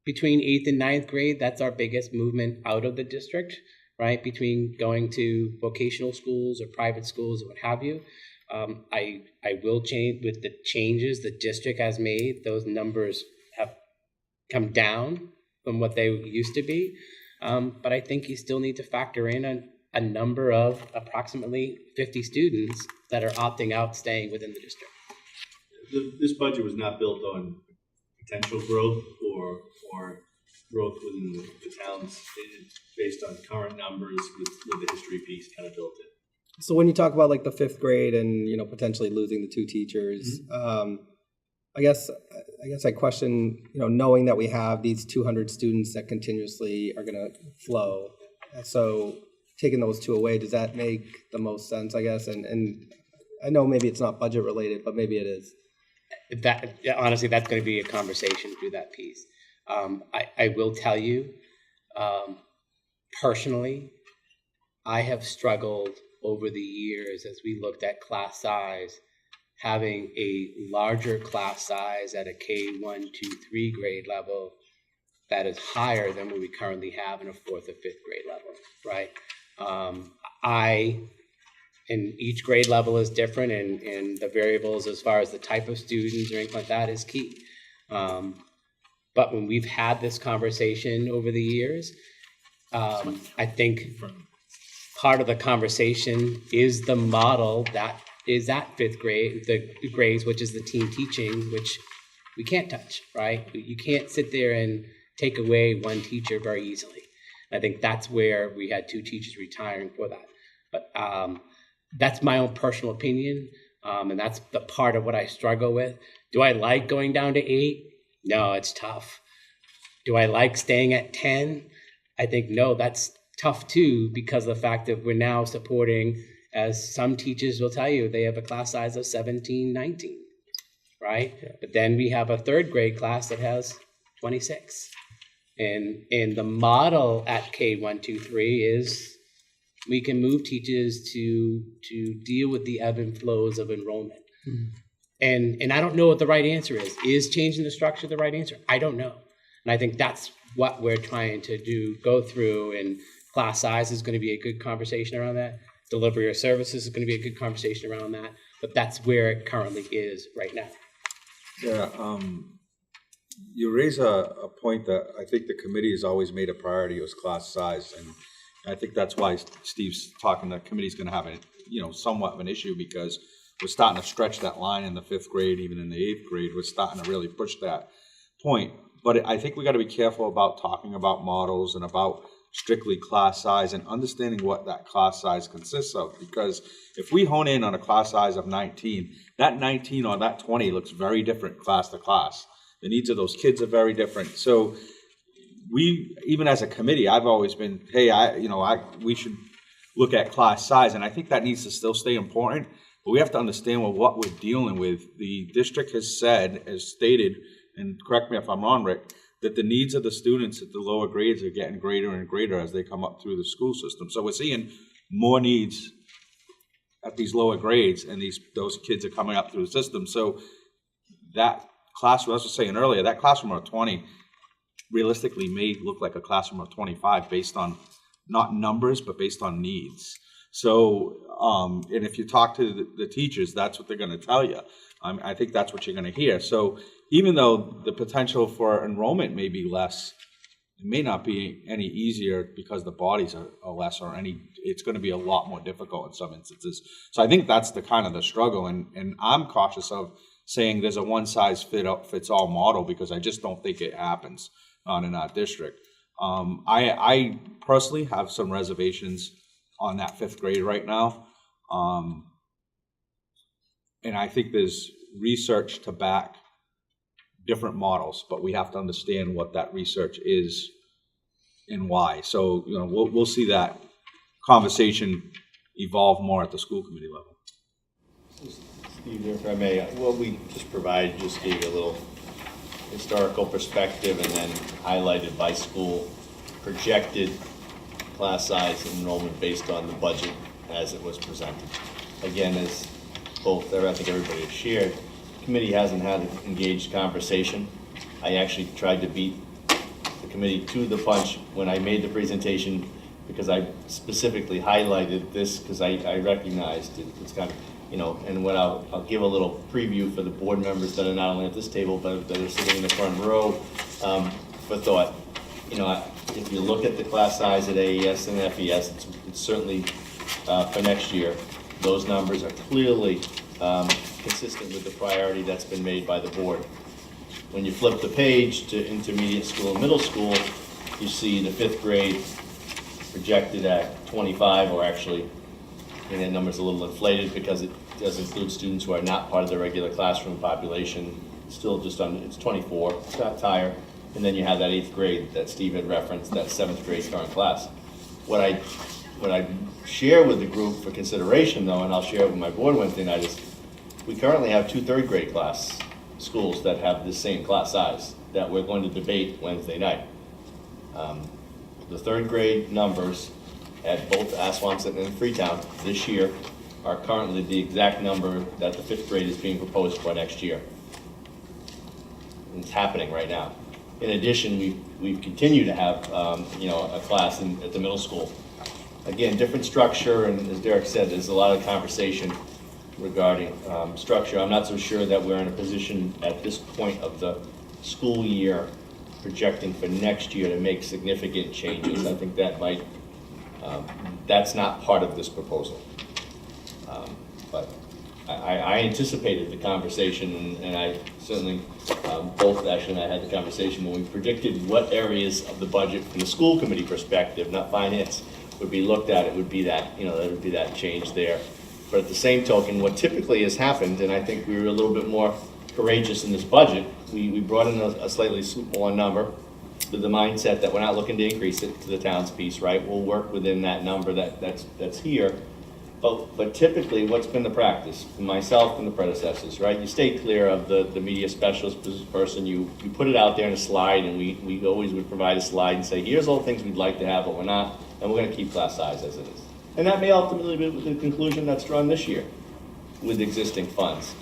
between 8th and 9th grade, that's our biggest movement out of the district, right? Between going to vocational schools or private schools or what have you. I will change with the changes the district has made. Those numbers have come down from what they used to be. But I think you still need to factor in a number of approximately 50 students that are opting out, staying within the district. This budget was not built on potential growth or growth within the towns. It's based on current numbers with the history piece kind of built in. So when you talk about like the 5th grade and, you know, potentially losing the 2 teachers, I guess I question, you know, knowing that we have these 200 students that continuously are going to flow. So taking those 2 away, does that make the most sense, I guess? And I know maybe it's not budget related, but maybe it is. That honestly, that's going to be a conversation through that piece. I will tell you, personally, I have struggled over the years as we looked at class size, having a larger class size at a K1, 2, 3 grade level that is higher than what we currently have in a 4th or 5th grade level, right? And each grade level is different, and the variables as far as the type of students or anything like that is key. But when we've had this conversation over the years, I think part of the conversation is the model that is at 5th grade, the grades, which is the team teaching, which we can't touch, right? You can't sit there and take away one teacher very easily. I think that's where we had 2 teachers retiring for that. But that's my own personal opinion, and that's the part of what I struggle with. Do I like going down to 8? No, it's tough. Do I like staying at 10? I think, no, that's tough too, because of the fact that we're now supporting, as some teachers will tell you, they have a class size of 17, 19, right? Yeah. But then we have a 3rd grade class that has 26. And the model at K1, 2, 3 is we can move teachers to deal with the ebb and flows of enrollment. Mm-hmm. And I don't know what the right answer is. Is changing the structure the right answer? I don't know. And I think that's what we're trying to do, go through, and class size is going to be a good conversation around that. Delivery of services is going to be a good conversation around that. But that's where it currently is right now. Yeah, you raise a point that I think the committee has always made a priority, was class size, and I think that's why Steve's talking. The committee's going to have somewhat of an issue, because we're starting to stretch that line in the 5th grade, even in the 8th grade. We're starting to really push that point. But I think we got to be careful about talking about models and about strictly class size and understanding what that class size consists of. Because if we hone in on a class size of 19, that 19 or that 20 looks very different class to class. The needs of those kids are very different. So we, even as a committee, I've always been, hey, we should look at class size, and I think that needs to still stay important. But we have to understand what we're dealing with. The district has said, as stated, and correct me if I'm wrong, Rick, that the needs of the students at the lower grades are getting greater and greater as they come up through the school system. So we're seeing more needs at these lower grades, and those kids are coming up through the system. So that classroom, as I was saying earlier, that classroom of 20 realistically may look like a classroom of 25 based on not numbers, but based on needs. So, and if you talk to the teachers, that's what they're going to tell you. I think that's what you're going to hear. So even though the potential for enrollment may be less, it may not be any easier because the bodies are less, or it's going to be a lot more difficult in some instances. So I think that's the kind of the struggle. And I'm cautious of saying there's a one-size-fits-all model, because I just don't think it happens in our district. I personally have some reservations on that 5th grade right now. And I think there's research to back different models, but we have to understand what that research is and why. So, we'll see that conversation evolve more at the school committee level. Steve, if I may, what we just provided just gave you a little historical perspective and then highlighted by school projected class size and enrollment based on the budget as it was presented. Again, as both, I think everybody has shared, the committee hasn't had an engaged conversation. I actually tried to beat the committee to the punch when I made the presentation because I specifically highlighted this because I recognized it's kind of, and what I'll give a little preview for the board members that are not only at this table but that are sitting in the front row for thought. If you look at the class size at AES and FES, it's certainly for next year, those numbers are clearly consistent with the priority that's been made by the board. When you flip the page to intermediate school and middle school, you see the 5th grade projected at 25, or actually, and that number's a little inflated because it does include students who are not part of the regular classroom population, still just under, it's 24, it's not higher. And then you have that 8th grade that Steve had referenced, that 7th grade current class. What I share with the group for consideration though, and I'll share with my board Wednesday night, is we currently have 2 3rd grade class schools that have the same class size that we're going to debate Wednesday night. The 3rd grade numbers at both Assawamsett and Freetown this year are currently the exact number that the 5th grade is being proposed for next year. It's happening right now. In addition, we've continued to have a class at the middle school. Again, different structure, and as Derek said, there's a lot of conversation regarding structure. I'm not so sure that we're in a position at this point of the school year projecting for next year to make significant changes. I think that might, that's not part of this proposal. But I anticipated the conversation, and I certainly, both Ashley and I had the conversation when we predicted what areas of the budget from the school committee perspective, not finance, would be looked at. It would be that, there would be that change there. But at the same token, what typically has happened, and I think we were a little bit more courageous in this budget, we brought in a slightly smaller number with the mindset that we're not looking to increase it to the town's piece, right? We'll work within that number that's here. But typically, what's been the practice for myself and the predecessors, right? You stay clear of the media specialist person. You put it out there in a slide, and we always would provide a slide and say, here's all the things we'd like to have, but we're not, and we're going to keep class size as it is. And that may ultimately be the conclusion that's drawn this year with existing funds.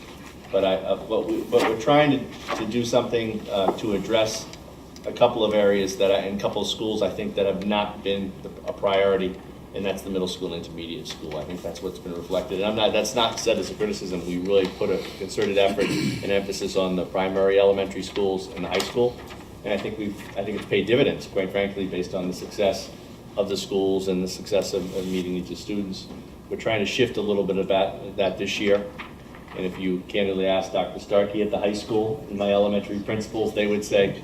But we're trying to do something to address a couple of areas in a couple of schools I think that have not been a priority, and that's the middle school and intermediate school. I think that's what's been reflected. And that's not said as a criticism. We really put a concerted effort and emphasis on the primary elementary schools and the high school. And I think it's paid dividends, quite frankly, based on the success of the schools and the success of meeting needs of students. We're trying to shift a little bit of that this year. And if you candidly ask Dr. Starkey at the high school and my elementary principals, they would say,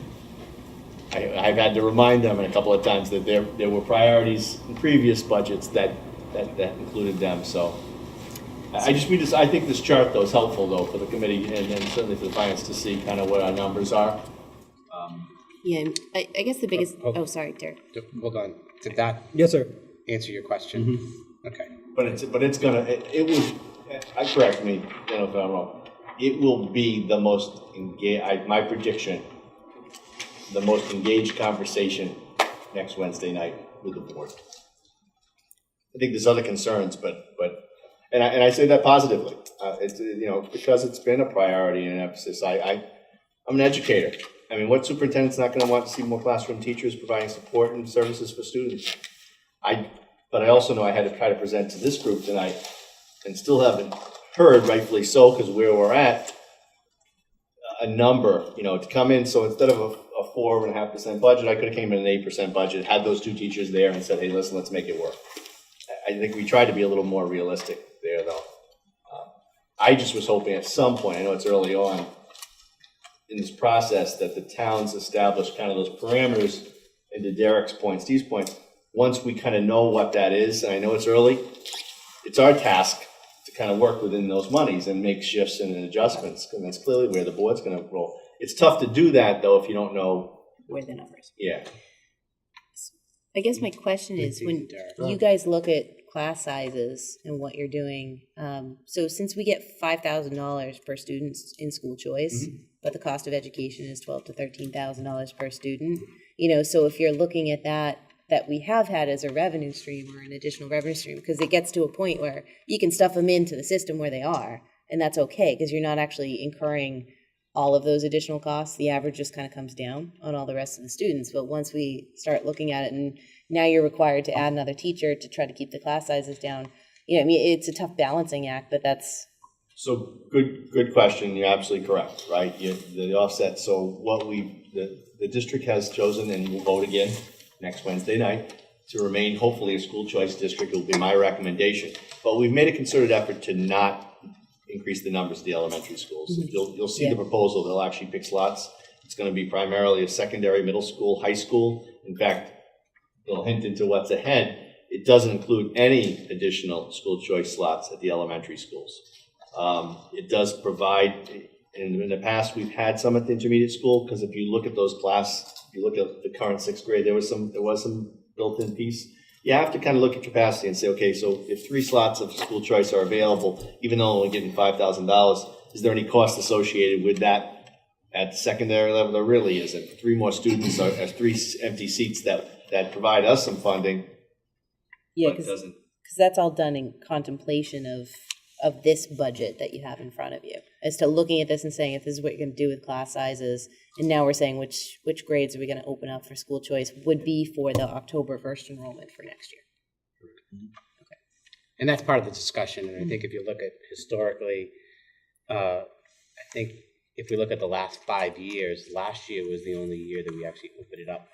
I've had to remind them a couple of times that there were priorities in previous budgets that included them. So I think this chart though is helpful though for the committee and certainly for the finance to see kind of what our numbers are. Yeah, and I guess the biggest, sorry, Derek. Hold on. Did that Yes, sir. answer your question? Okay. But it's gonna, it will, correct me, if I'm wrong, it will be the most engaged, my prediction, the most engaged conversation next Wednesday night with the board. I think there's other concerns, but I say that positively. It's because it's been a priority and an emphasis. I'm an educator. I mean, what superintendent's not going to want to see more classroom teachers providing support and services for students? But I also know I had to try to present to this group tonight, and still haven't heard, rightfully so, because where we're at, a number, to come in. So instead of a 4.5% budget, I could have came in an 8% budget, had those 2 teachers there and said, hey, listen, let's make it work. I think we tried to be a little more realistic there, though. I just was hoping at some point, I know it's early on in this process, that the towns establish kind of those parameters and to Derek's point, Steve's point, once we kind of know what that is, and I know it's early, it's our task to kind of work within those monies and make shifts and adjustments, and that's clearly where the board's going to roll. It's tough to do that, though, if you don't know. Where the numbers. Yeah. I guess my question is, when you guys look at class sizes and what you're doing, so since we get $5,000 per student in school choice, but the cost of education is $12,000 to $13,000 per student, so if you're looking at that we have had as a revenue stream or an additional revenue stream, because it gets to a point where you can stuff them into the system where they are, and that's okay, because you're not actually incurring all of those additional costs. The average just kind of comes down on all the rest of the students. But once we start looking at it, and now you're required to add another teacher to try to keep the class sizes down, it's a tough balancing act, but that's. So good question. You're absolutely correct, right? The offset. So what the district has chosen, and we'll vote again next Wednesday night, to remain hopefully a school choice district. It will be my recommendation. But we've made a concerted effort to not increase the numbers of the elementary schools. You'll see the proposal. They'll actually pick slots. It's going to be primarily a secondary, middle school, high school. In fact, they'll hint into what's ahead. It doesn't include any additional school choice slots at the elementary schools. It does provide, in the past, we've had some at the intermediate school, because if you look at those if you look at the current 6th grade, there was some built-in piece. You have to kind of look at capacity and say, okay, so if 3 slots of school choice are available, even though we're getting $5,000, is there any cost associated with that at the secondary level? There really isn't. 3 more students are 3 empty seats that provide us some funding. Yeah, but it doesn't. Because that's all done in contemplation of this budget that you have in front of you, as to looking at this and saying, if this is what you're going to do with class sizes, and now we're saying which grades are we going to open up for school choice, would be for the October 1st enrollment for next year. Okay. And that's part of the discussion. And I think if you look at historically, I think if we look at the last 5 years, last year was the only year that we actually opened it up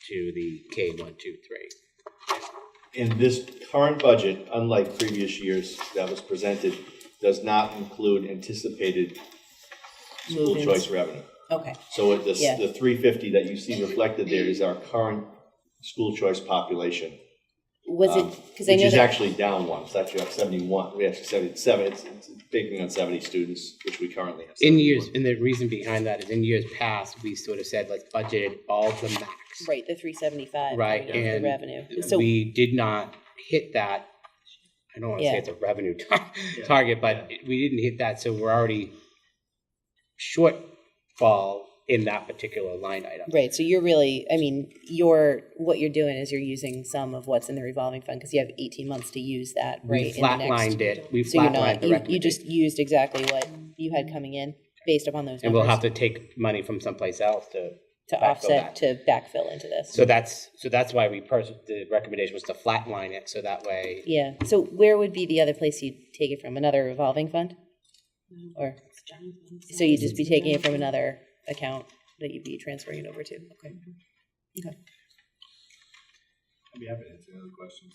to the K1, 2, 3. In this current budget, unlike previous years that was presented, does not include anticipated school Movements. choice revenue. Okay. So the $350 that you see reflected there is our current school choice population. Was it, because I Which know is that, actually down one. It's actually up 71. We have 77. It's taking on 70 students, which we currently have. And the reason behind that is in years past, we sort of said, let's budget it all to max. right, the 375 Right, coming out of and the revenue. So we did not hit that. I don't want to say it's a revenue target, but we didn't hit that, so we're already shortfall in that particular line item. right, so you're really, what you're doing is you're using some of what's in the revolving fund, because you have 18 months to use that, right? We flatlined it. We So you're flatlined not, the you recommendation. just used exactly what you had coming in based upon those And numbers. we'll have to take money from someplace else to offset, that. to backfill into this. So that's why the recommendation was to flatline it, so that way. Yeah, so where would be the other place you'd take it from? Another revolving fund? Or, so you'd just be taking it from another account that you'd be transferring it over to? Okay. Okay. I'd be happy to answer other questions.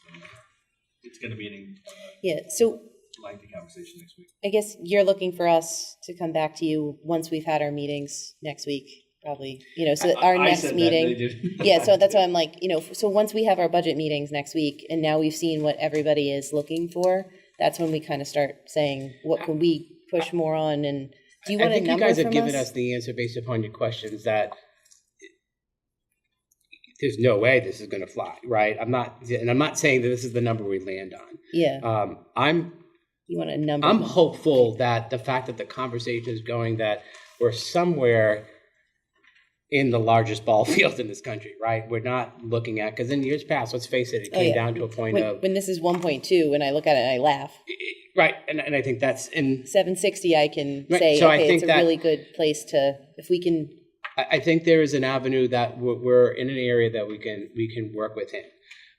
It's going to be an Yeah, so lengthy conversation next week. I guess you're looking for us to come back to you once we've had our meetings next week, probably, so that our I next said that, meeting. they did. Yeah, so that's why I'm like, so once we have our budget meetings next week, and now we've seen what everybody is looking for, that's when we kind of start saying, what can we push more on, and do you want a number from us? I think you guys have given us the answer based upon your questions that there's no way this is going to fly, right? I'm not saying that this is the number we land on. Yeah. You want a number? I'm hopeful that the fact that the conversation is going that we're somewhere in the largest ball field in this country, right? We're not looking at, because in years past, let's face it, it came down to a point when this is 1.2, and I look at it and I laugh. Right, and I think that's in 760. I can Right, say, so I okay, think it's a really good place to, if we can. I think there is an avenue that we're in an area that we can work within.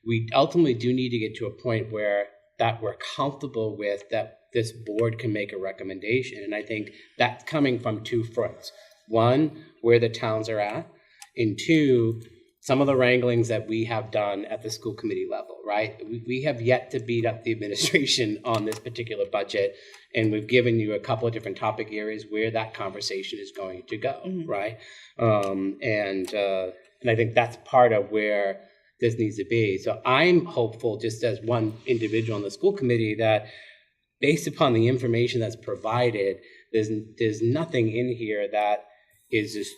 We ultimately do need to get to a point where that we're comfortable with, that this board can make a recommendation, and I think that's coming from 2 fronts. 1, where the towns are at, and 2, some of the wranglings that we have done at the school committee level, right? We have yet to beat up the administration on this particular budget, and we've given you a couple of different topic areas where that conversation is going to go, right? And I think that's part of where this needs to be. So I'm hopeful, just as one individual on the school committee, that based upon the information that's provided, there's nothing in here that is just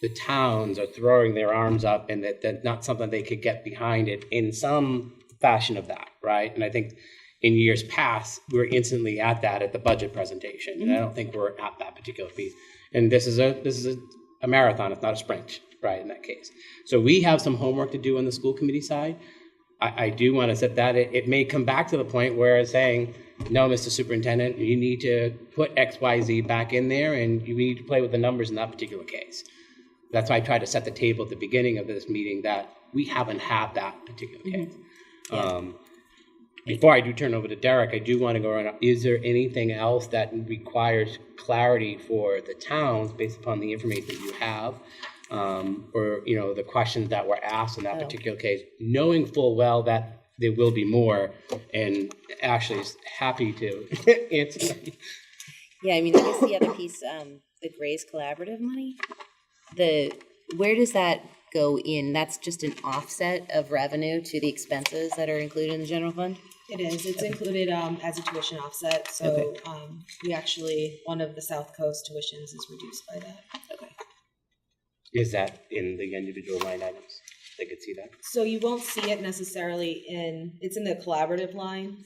the towns are throwing their arms up, and that's not something they could get behind it in some fashion of that, right? And I think in years past, we were instantly at that at the budget presentation, and I don't think we're at that particular piece. And this is a marathon, it's not a sprint, right, in that case. So we have some homework to do on the school committee side. I do want to set that. It may come back to the point where it's saying, no, Mr. Superintendent, you need to put X, Y, Z back in there, and we need to play with the numbers in that particular case. That's why I tried to set the table at the beginning of this meeting, that we haven't had that particular case. Before I do turn over to Derek, I do want to go around, is there anything else that requires clarity for the towns based upon the information that you have? Or, you know, the questions that were asked in that particular case, knowing full well that there will be more, and Ashley is happy to answer them. Yeah, I mean, I guess the other piece, the Gray's Collaborative money, where does that go in? That's just an offset of revenue to the expenses that are included in the general fund? It is. It's included as a tuition offset. So we actually, one of the South Coast tuitions is reduced by that. Okay. Is that in the individual line items? They could see that. So you won't see it necessarily it's in the collaborative line.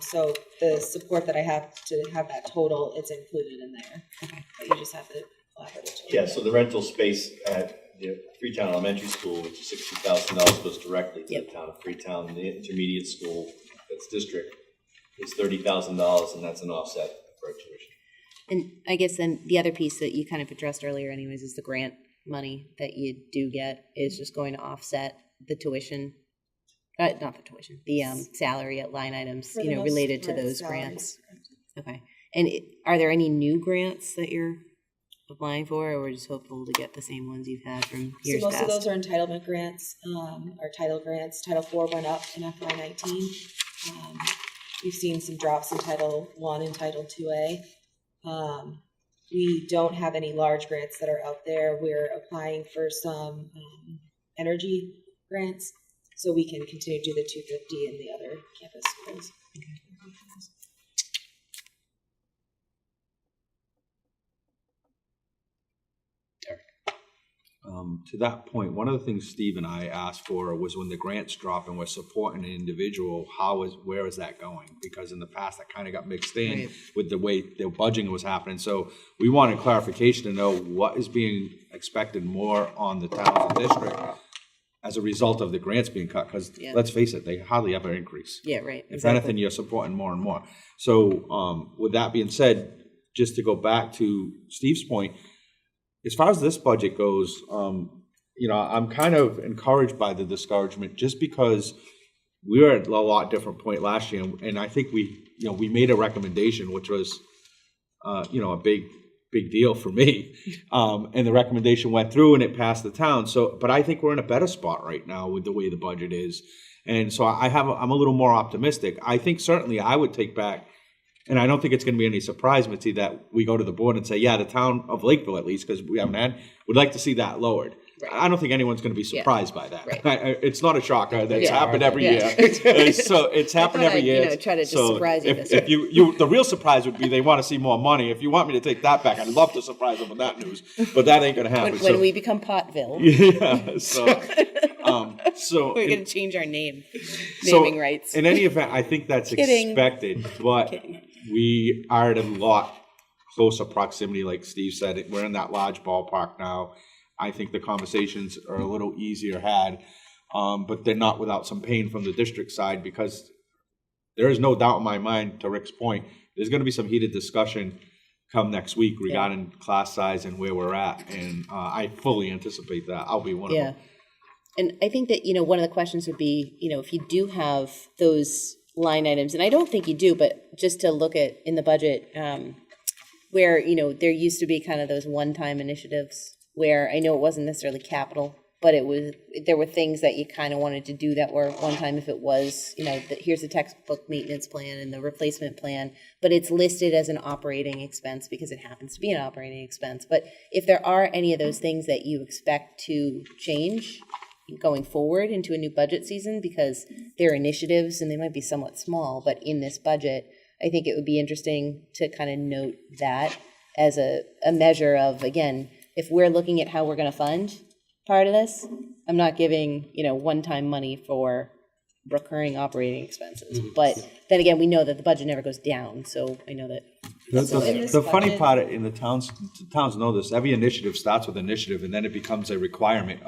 So the support that I have to have that total, it's included in there. Okay. But you just have the collaborative total. Yeah, so the rental space at the Freetown Elementary School, which is $60,000, goes directly to the town of Freetown. And the intermediate school, that's district, is $30,000, and that's an offset for tuition. And I guess then the other piece that you kind of addressed earlier anyways is the grant money that you do get is just going to offset the tuition, not the tuition, the salary at line items, you know, related to those grants. Okay. And are there any new grants that you're applying for, or we're just hopeful to get the same ones you've had from years So most past? of those are entitlement grants, or title grants. Title IV went up in FY19. We've seen some drops in Title I and Title IIA. We don't have any large grants that are out there. We're applying for some energy grants, so we can continue to do the 250 in the other campus schools. To that point, one of the things Steve and I asked for was when the grants drop and we're supporting an individual, where is that going? Because in the past, that kind of got mixed in with the way the budgeting was happening. So we wanted clarification to know what is being expected more on the town and district as a result of the grants being cut. Because let's face it, they hardly ever increase. Yeah, right. If anything, you're supporting more and more. So with that being said, just to go back to Steve's point, as far as this budget goes, you know, I'm kind of encouraged by the discouragement just because we were at a lot different point last year, and I think we made a recommendation which was, you know, a big deal for me, and the recommendation went through and it passed the town. So, but I think we're in a better spot right now with the way the budget is, and so I'm a little more optimistic. I think certainly I would take back. And I don't think it's going to be any surprise, Mitzi, that we go to the board and say, yeah, the town of Lakeville, at least, because we haven't had, would like to see that lowered. Right. I don't think anyone's going to be surprised by that. Right. It's not a shocker. That's happened every year. So it's happened every year. You know, try to just surprise you. If you, the real surprise would be they want to see more money. If you want me to take that back, I'd love to surprise them with that news. But that ain't going to happen. When we become Pottville. Yeah. So we're going to change our naming rights. In any event, I think that's expected. But we are at a lot closer proximity, like Steve said. We're in that large ballpark now. I think the conversations are a little easier had, but they're not without some pain from the district side, because there is no doubt in my mind, to Rick's point, there's going to be some heated discussion come next week regarding class size and where we're at, and I fully anticipate that. I'll be one of them. And I think that, you know, one of the questions would be, you know, if you do have those line items, and I don't think you do, but just to look at in the budget, where, you know, there used to be kind of those one-time initiatives where I know it wasn't necessarily capital but there were things that you kind of wanted to do that were one time if it was, here's the textbook maintenance plan and the replacement plan, but it's listed as an operating expense because it happens to be an operating expense. But if there are any of those things that you expect to change going forward into a new budget season, because they're initiatives and they might be somewhat small, but in this budget, I think it would be interesting to kind of note that as a measure of, again, if we're looking at how we're going to fund part of this, I'm not giving, one-time money for recurring operating expenses. But then again, we know that the budget never goes down, so I know that. The funny part in the towns know this, every initiative starts with initiative and then it becomes a requirement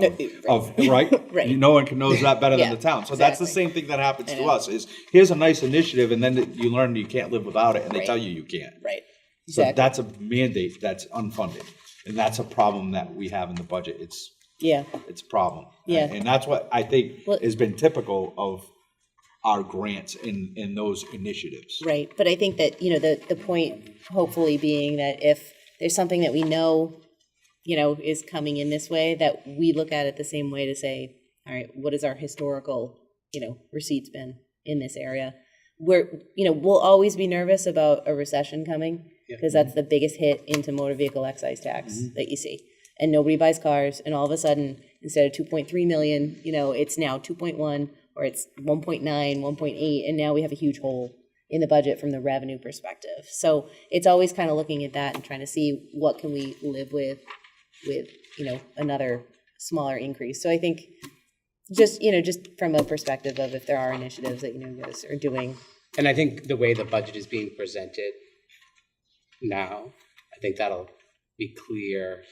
of right? Right. No one knows that better than Yeah, the town. So that's the exactly. same thing that happens to us is here's a nice initiative and then you learn you can't live without it and they Right. tell you can't. Right. So Exactly. that's a mandate that's unfunded. And that's a problem that we have in the budget. It's a problem. Yeah. And that's what I think Well- has been typical of our grants in those initiatives. Right, but I think that, the point hopefully being that if there's something that we know, is coming in this way, that we look at it the same way to say, all right, what is our historical, receipts been in this area? We'll always be nervous about a recession coming, because that's the biggest hit into motor vehicle excise tax that you see. And nobody buys cars, and all of a sudden, instead of 2.3 million, it's now 2.1, or it's 1.9, 1.8, and now we have a huge hole in the budget from the revenue perspective. So it's always kind of looking at that and trying to see what can we live with, another smaller increase. So I think just from a perspective of if there are initiatives that, you guys are doing. And I think the way the budget is being presented now, I think that'll be clear.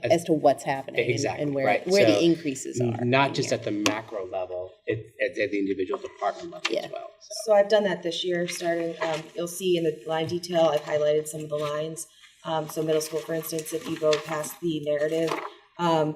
As to what's happening Exactly, and where right. the So, increases are. Not just at the macro level, at the individual department level Yeah. as well. So I've done that this year, starting, you'll see in the line detail, I've highlighted some of the lines. So middle school, for instance, if you go past the narrative,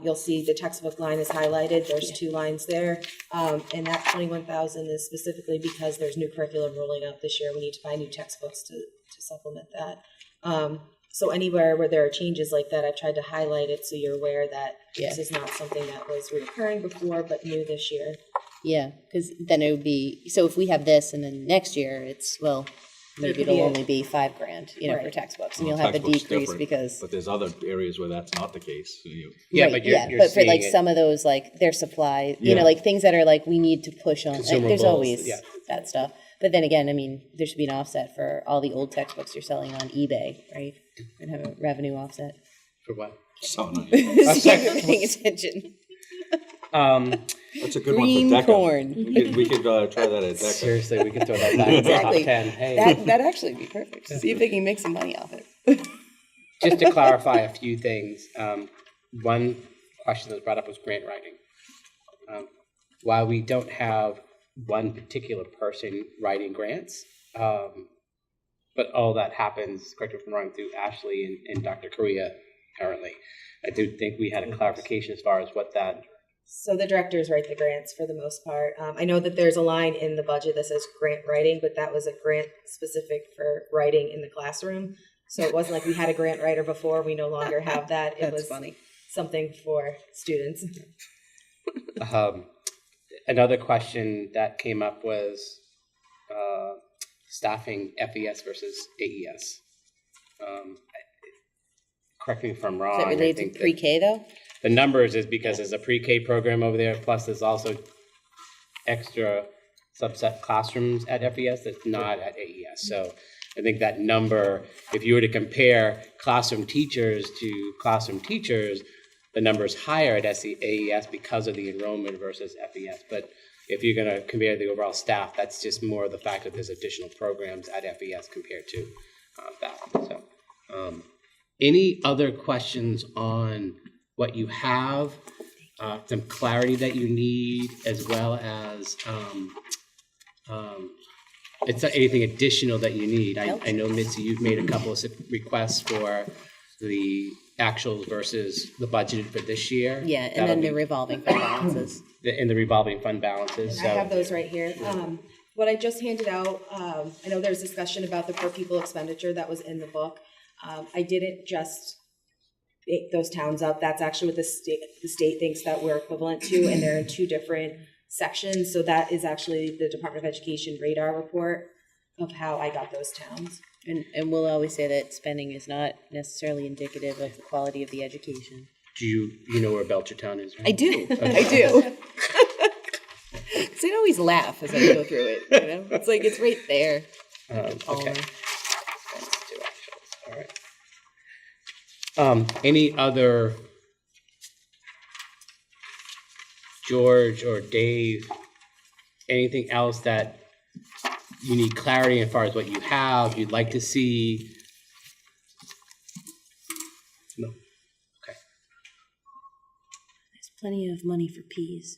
you'll see the textbook line is highlighted. There's 2 lines there. And that 21,000 is specifically because there's new curriculum rolling out this year. We need to buy new textbooks to supplement that. So anywhere where there are changes like that, I've tried to highlight it so you're aware that this is not something that was recurring before, but new this year. Yeah, because then it would be, so if we have this and then next year it's, well, maybe it'll only be $5,000, for Right. textbooks, and you'll have the Textbook's decrease different, because. But there's other areas where that's not the case. Yeah, Right, but you're but for like seeing it- some of those, like their supply, Yeah. like things that are like, we need to push on, like, there's Consumables, always yeah. that stuff. But then again, I mean, there should be an offset for all the old textbooks you're selling on eBay, right? And have a revenue offset. For what? So nice. See if you're paying attention. That's a good Green one for DECA. corn. We could try that at DECA. Seriously, we could throw that back in the top Exactly. 10. Hey. That'd actually be perfect. See if they can make some money off it. Just to clarify a few things, one question that was brought up was grant writing. While we don't have one particular person writing grants, but all that happens, correct me if I'm wrong, through Ashley and Dr. Correa currently. I do think we had a clarification as far as what that. So the directors write the grants for the most part. I know that there's a line in the budget that says grant writing, but that was a grant specific for writing in the classroom. So it wasn't like we had a grant writer before. We no longer have that. It was funny. something for students. Another question that came up was staffing FES versus AES. Correct me if I'm wrong. Is that I related think to that pre-K though? the numbers is because there's a pre-K program over there, plus there's also extra subset classrooms at FES that's not at AES. So I think that number, if you were to compare classroom teachers to classroom teachers, the number is higher at AES because of the enrollment versus FES. But if you're going to compare the overall staff, that's just more of the fact that there's additional programs at FES compared to that. So, any other questions on what you have, some clarity that you need, as well as it's not anything additional that you need. I know, Mitzi, you've made a couple of requests for the actuals versus the budgeted for this year. Yeah, and That'll then the be- revolving fund balances. in the revolving fund balances. And I have those right here. What I just handed out, I know there's discussion about the per pupil expenditure that was in the book. I didn't just those towns up. That's actually what the state thinks that we're equivalent to, and they're in two different sections. So that is actually the Department of Education radar report of how I got those towns. And we'll always say that spending is not necessarily indicative of the quality of the education. Do you know where Belchertown is? Right? I do. I do. So I always laugh as I go through it. You know, it's like it's right there. Okay. All right. Any other, George or Dave, anything else that you need clarity as far as what you have, you'd like to see? No. Okay. There's plenty of money for peas.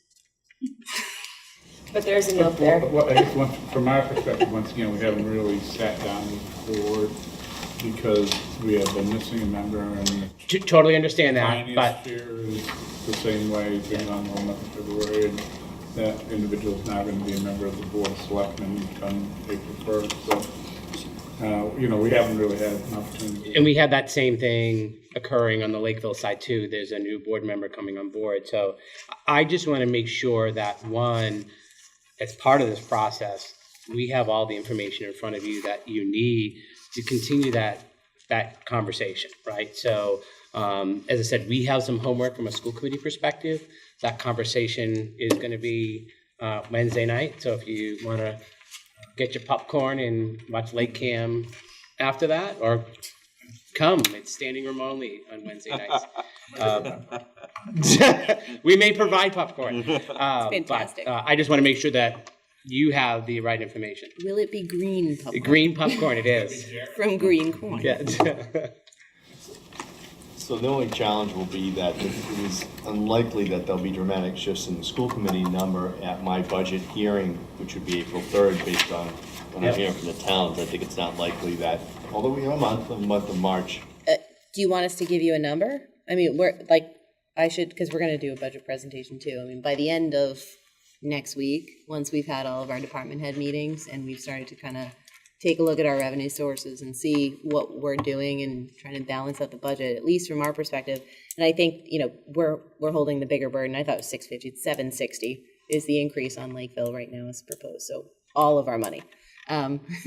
But there's a note there. Well, I guess from our perspective, once again, we haven't really sat down with the board because we have been missing a member, and Totally understand that, finance but chair is the same way, it's been on the month of February, and that individual is now going to be a member of the board of selectmen come April 1st. So, we haven't really had an opportunity. and we had that same thing occurring on the Lakeville side too. There's a new board member coming on board. So I just want to make sure that, one, as part of this process, we have all the information in front of you that you need to continue that conversation, right? So as I said, we have some homework from a school committee perspective. That conversation is going to be Wednesday night. So if you want to get your popcorn and watch Lake Cam after that, or come, it's standing room only on Wednesday nights. We may provide popcorn. Fantastic. But I just want to make sure that you have the right information. Will it be green popcorn? Green popcorn it is. From green corn. Yeah. So the only challenge will be that it is unlikely that there'll be dramatic shifts in the school committee number at my budget hearing, which would be April 3rd, based on what I'm hearing from the towns. I think it's not likely that, although we have a month of March. Do you want us to give you a number? I mean, because we're going to do a budget presentation too. I mean, by the end of next week, once we've had all of our department head meetings and we've started to kind of take a look at our revenue sources and see what we're doing and trying to balance out the budget, at least from our perspective. And I think, we're holding the bigger burden. I thought it was $650, it's $760 is the increase on Lakeville right now as proposed. So all of our money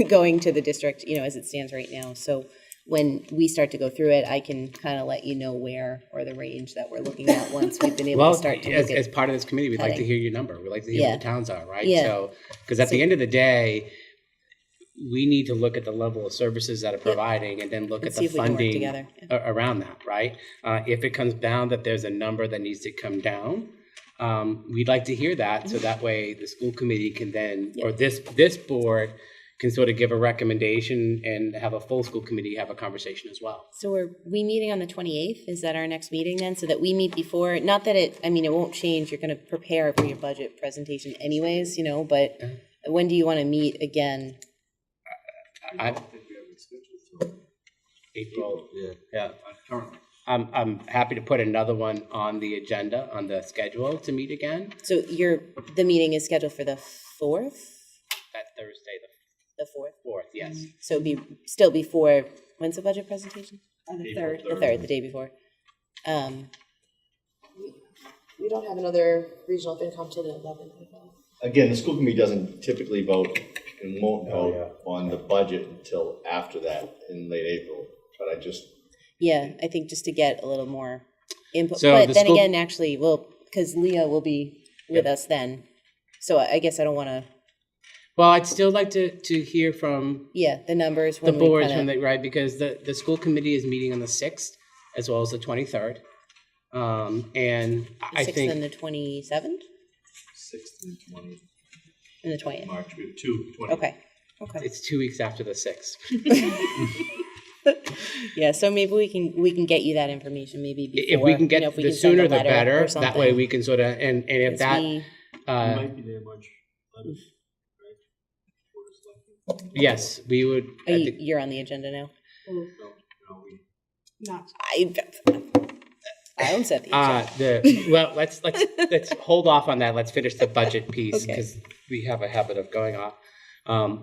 going to the district, as it stands right now. So when we start to go through it, I can kind of let you know where, or the range that we're looking at once we've been able to start to look as at. part of this committee, we'd like to hear your number. We'd like to hear Yeah. what the towns are, right? Yeah. So, because at the end of the day, we need to look at the level of services that are providing and then look And at see the if we can work funding together. around that, right? If it comes down that there's a number that needs to come down, we'd like to hear that, so that way the school committee can then, or this board can sort of give a recommendation and have a full school committee have a conversation as well. So are we meeting on the 28th? Is that our next meeting then? So that we meet before, not that it won't change. You're going to prepare for your budget presentation anyways, but when do you want to meet again? April, Yeah. Currently. I'm happy to put another one on the agenda, on the schedule to meet again. So the meeting is scheduled for the 4th? That Thursday, The 4th? 4th, yes. So still before, when's the budget presentation? On the April 3rd. The 3rd, the day before. We don't have another regional FinCom till the 11th. Again, the school committee doesn't typically vote and won't vote on the budget until after that in late April, but Yeah, I think just to get a little more input. So But the then school- again, actually, because Leah will be with us then. So I guess I don't want to, Well, I'd still like to hear from the numbers. the when we boards, kinda- right, because the school committee is meeting on the 6th as well as the 23rd. And The I 6th think, and the 27th 6th and 20th and the 20th. March, we have 20. Okay. it's 2 weeks after the 6th. Yeah, so maybe we can get you that information maybe before. If we can get, if we the can send a sooner the letter or better, that something. way we can sort of, and if Because that, You might be there March 11th, right? yes, we would. You're on the agenda now. No, Not. I don't set the agenda. Well, let's hold off on that. Let's finish the budget piece Okay. because we have a habit of going off.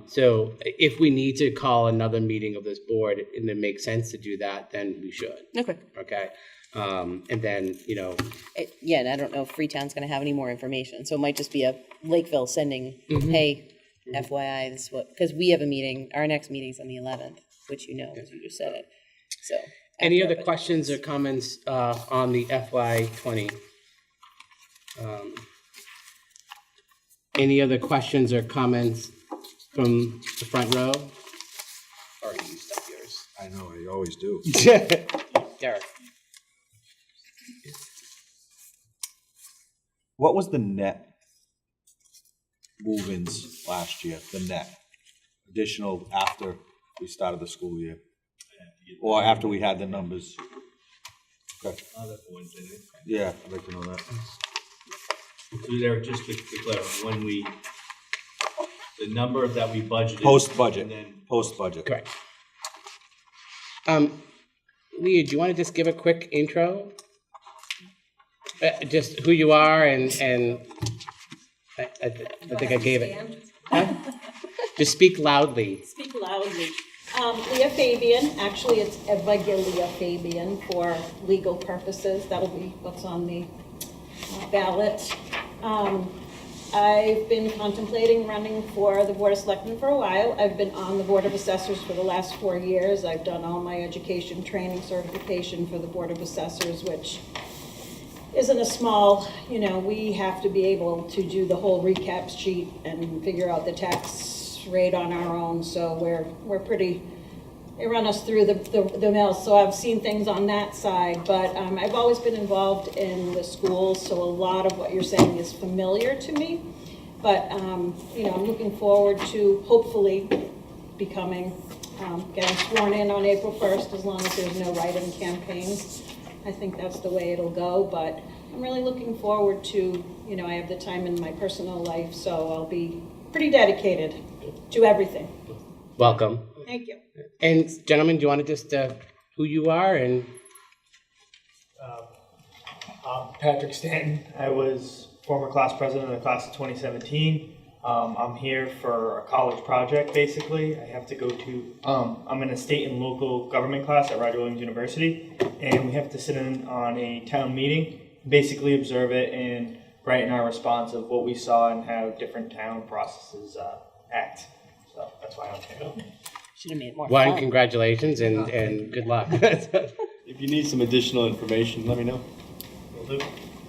So if we need to call another meeting of this board and it makes sense to do that, then we should. Okay. Okay. And then, you know, Yeah, and I don't know if Freetown's gonna have any more information, so it might just be a Lakeville sending, hey, FYI, this is what, because we have a meeting, our next meeting's on the 11th, which you know, as you just said it, so. any after other our budget questions or meetings. comments on the FY '20? Any other questions or comments from the front row? Already used up yours. I know, I always do. Derek? What was the net move-ins last year, the net? Additional after we started the school year? Or after we had the numbers? Okay, I'll have for Wednesday night. yeah, I'd like to know that. So Derek, just to clarify, when we, the number that we budgeted. Post-budget, And then, post-budget. Correct. Leah, do you want to just give a quick intro? Just who you are and I think I gave it. Huh? Just speak loudly. Speak loudly. Leah Fabian, actually it's Leah Fabian for legal purposes. That'll be what's on the ballot. I've been contemplating running for the Board of Selectmen for a while. I've been on the Board of Assessors for the last 4 years. I've done all my education, training, certification for the Board of Assessors, which isn't a small, you know, we have to be able to do the whole recap sheet and figure out the tax rate on our own, so we're pretty, they run us through the mill, so I've seen things on that side, but I've always been involved in the schools, so a lot of what you're saying is familiar to me, but, you know, I'm looking forward to hopefully becoming, getting sworn in on April 1st, as long as there's no write-in campaigns. I think that's the way it'll go, but I'm really looking forward to, you know, I have the time in my personal life, so I'll be pretty dedicated to everything. Welcome. Thank you. And gentlemen, do you want to just, who you are and? I'm Patrick Stanton. I was former class president of the class of 2017. I'm here for a college project, basically. I have to go to, I'm in a state and local government class at Roger Williams University, and we have to sit in on a town meeting, basically observe it and write in our response of what we saw and how different town processes act. So that's why I'm here. Should have made it more One, fun. congratulations and good luck. If you need some additional information, let me know. Will do.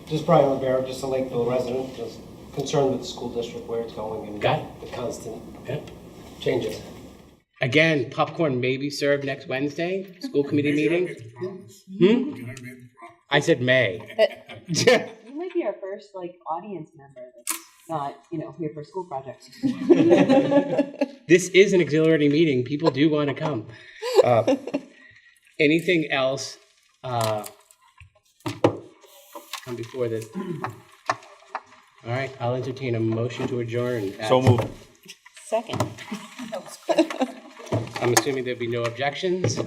Just Brian Rivera, just a Lakeville resident, just concerned with the school district, where it's going and Got it. the constant Yeah. changes. Again, popcorn may be served next Wednesday, school committee meeting. I said may. You might be our first, like, audience member that's not, you know, here for school projects. This is an exhilarating meeting. People do want to come. Anything else come before this? All right, I'll entertain a motion to adjourn. So moved. Second. I'm assuming there'd be no objections.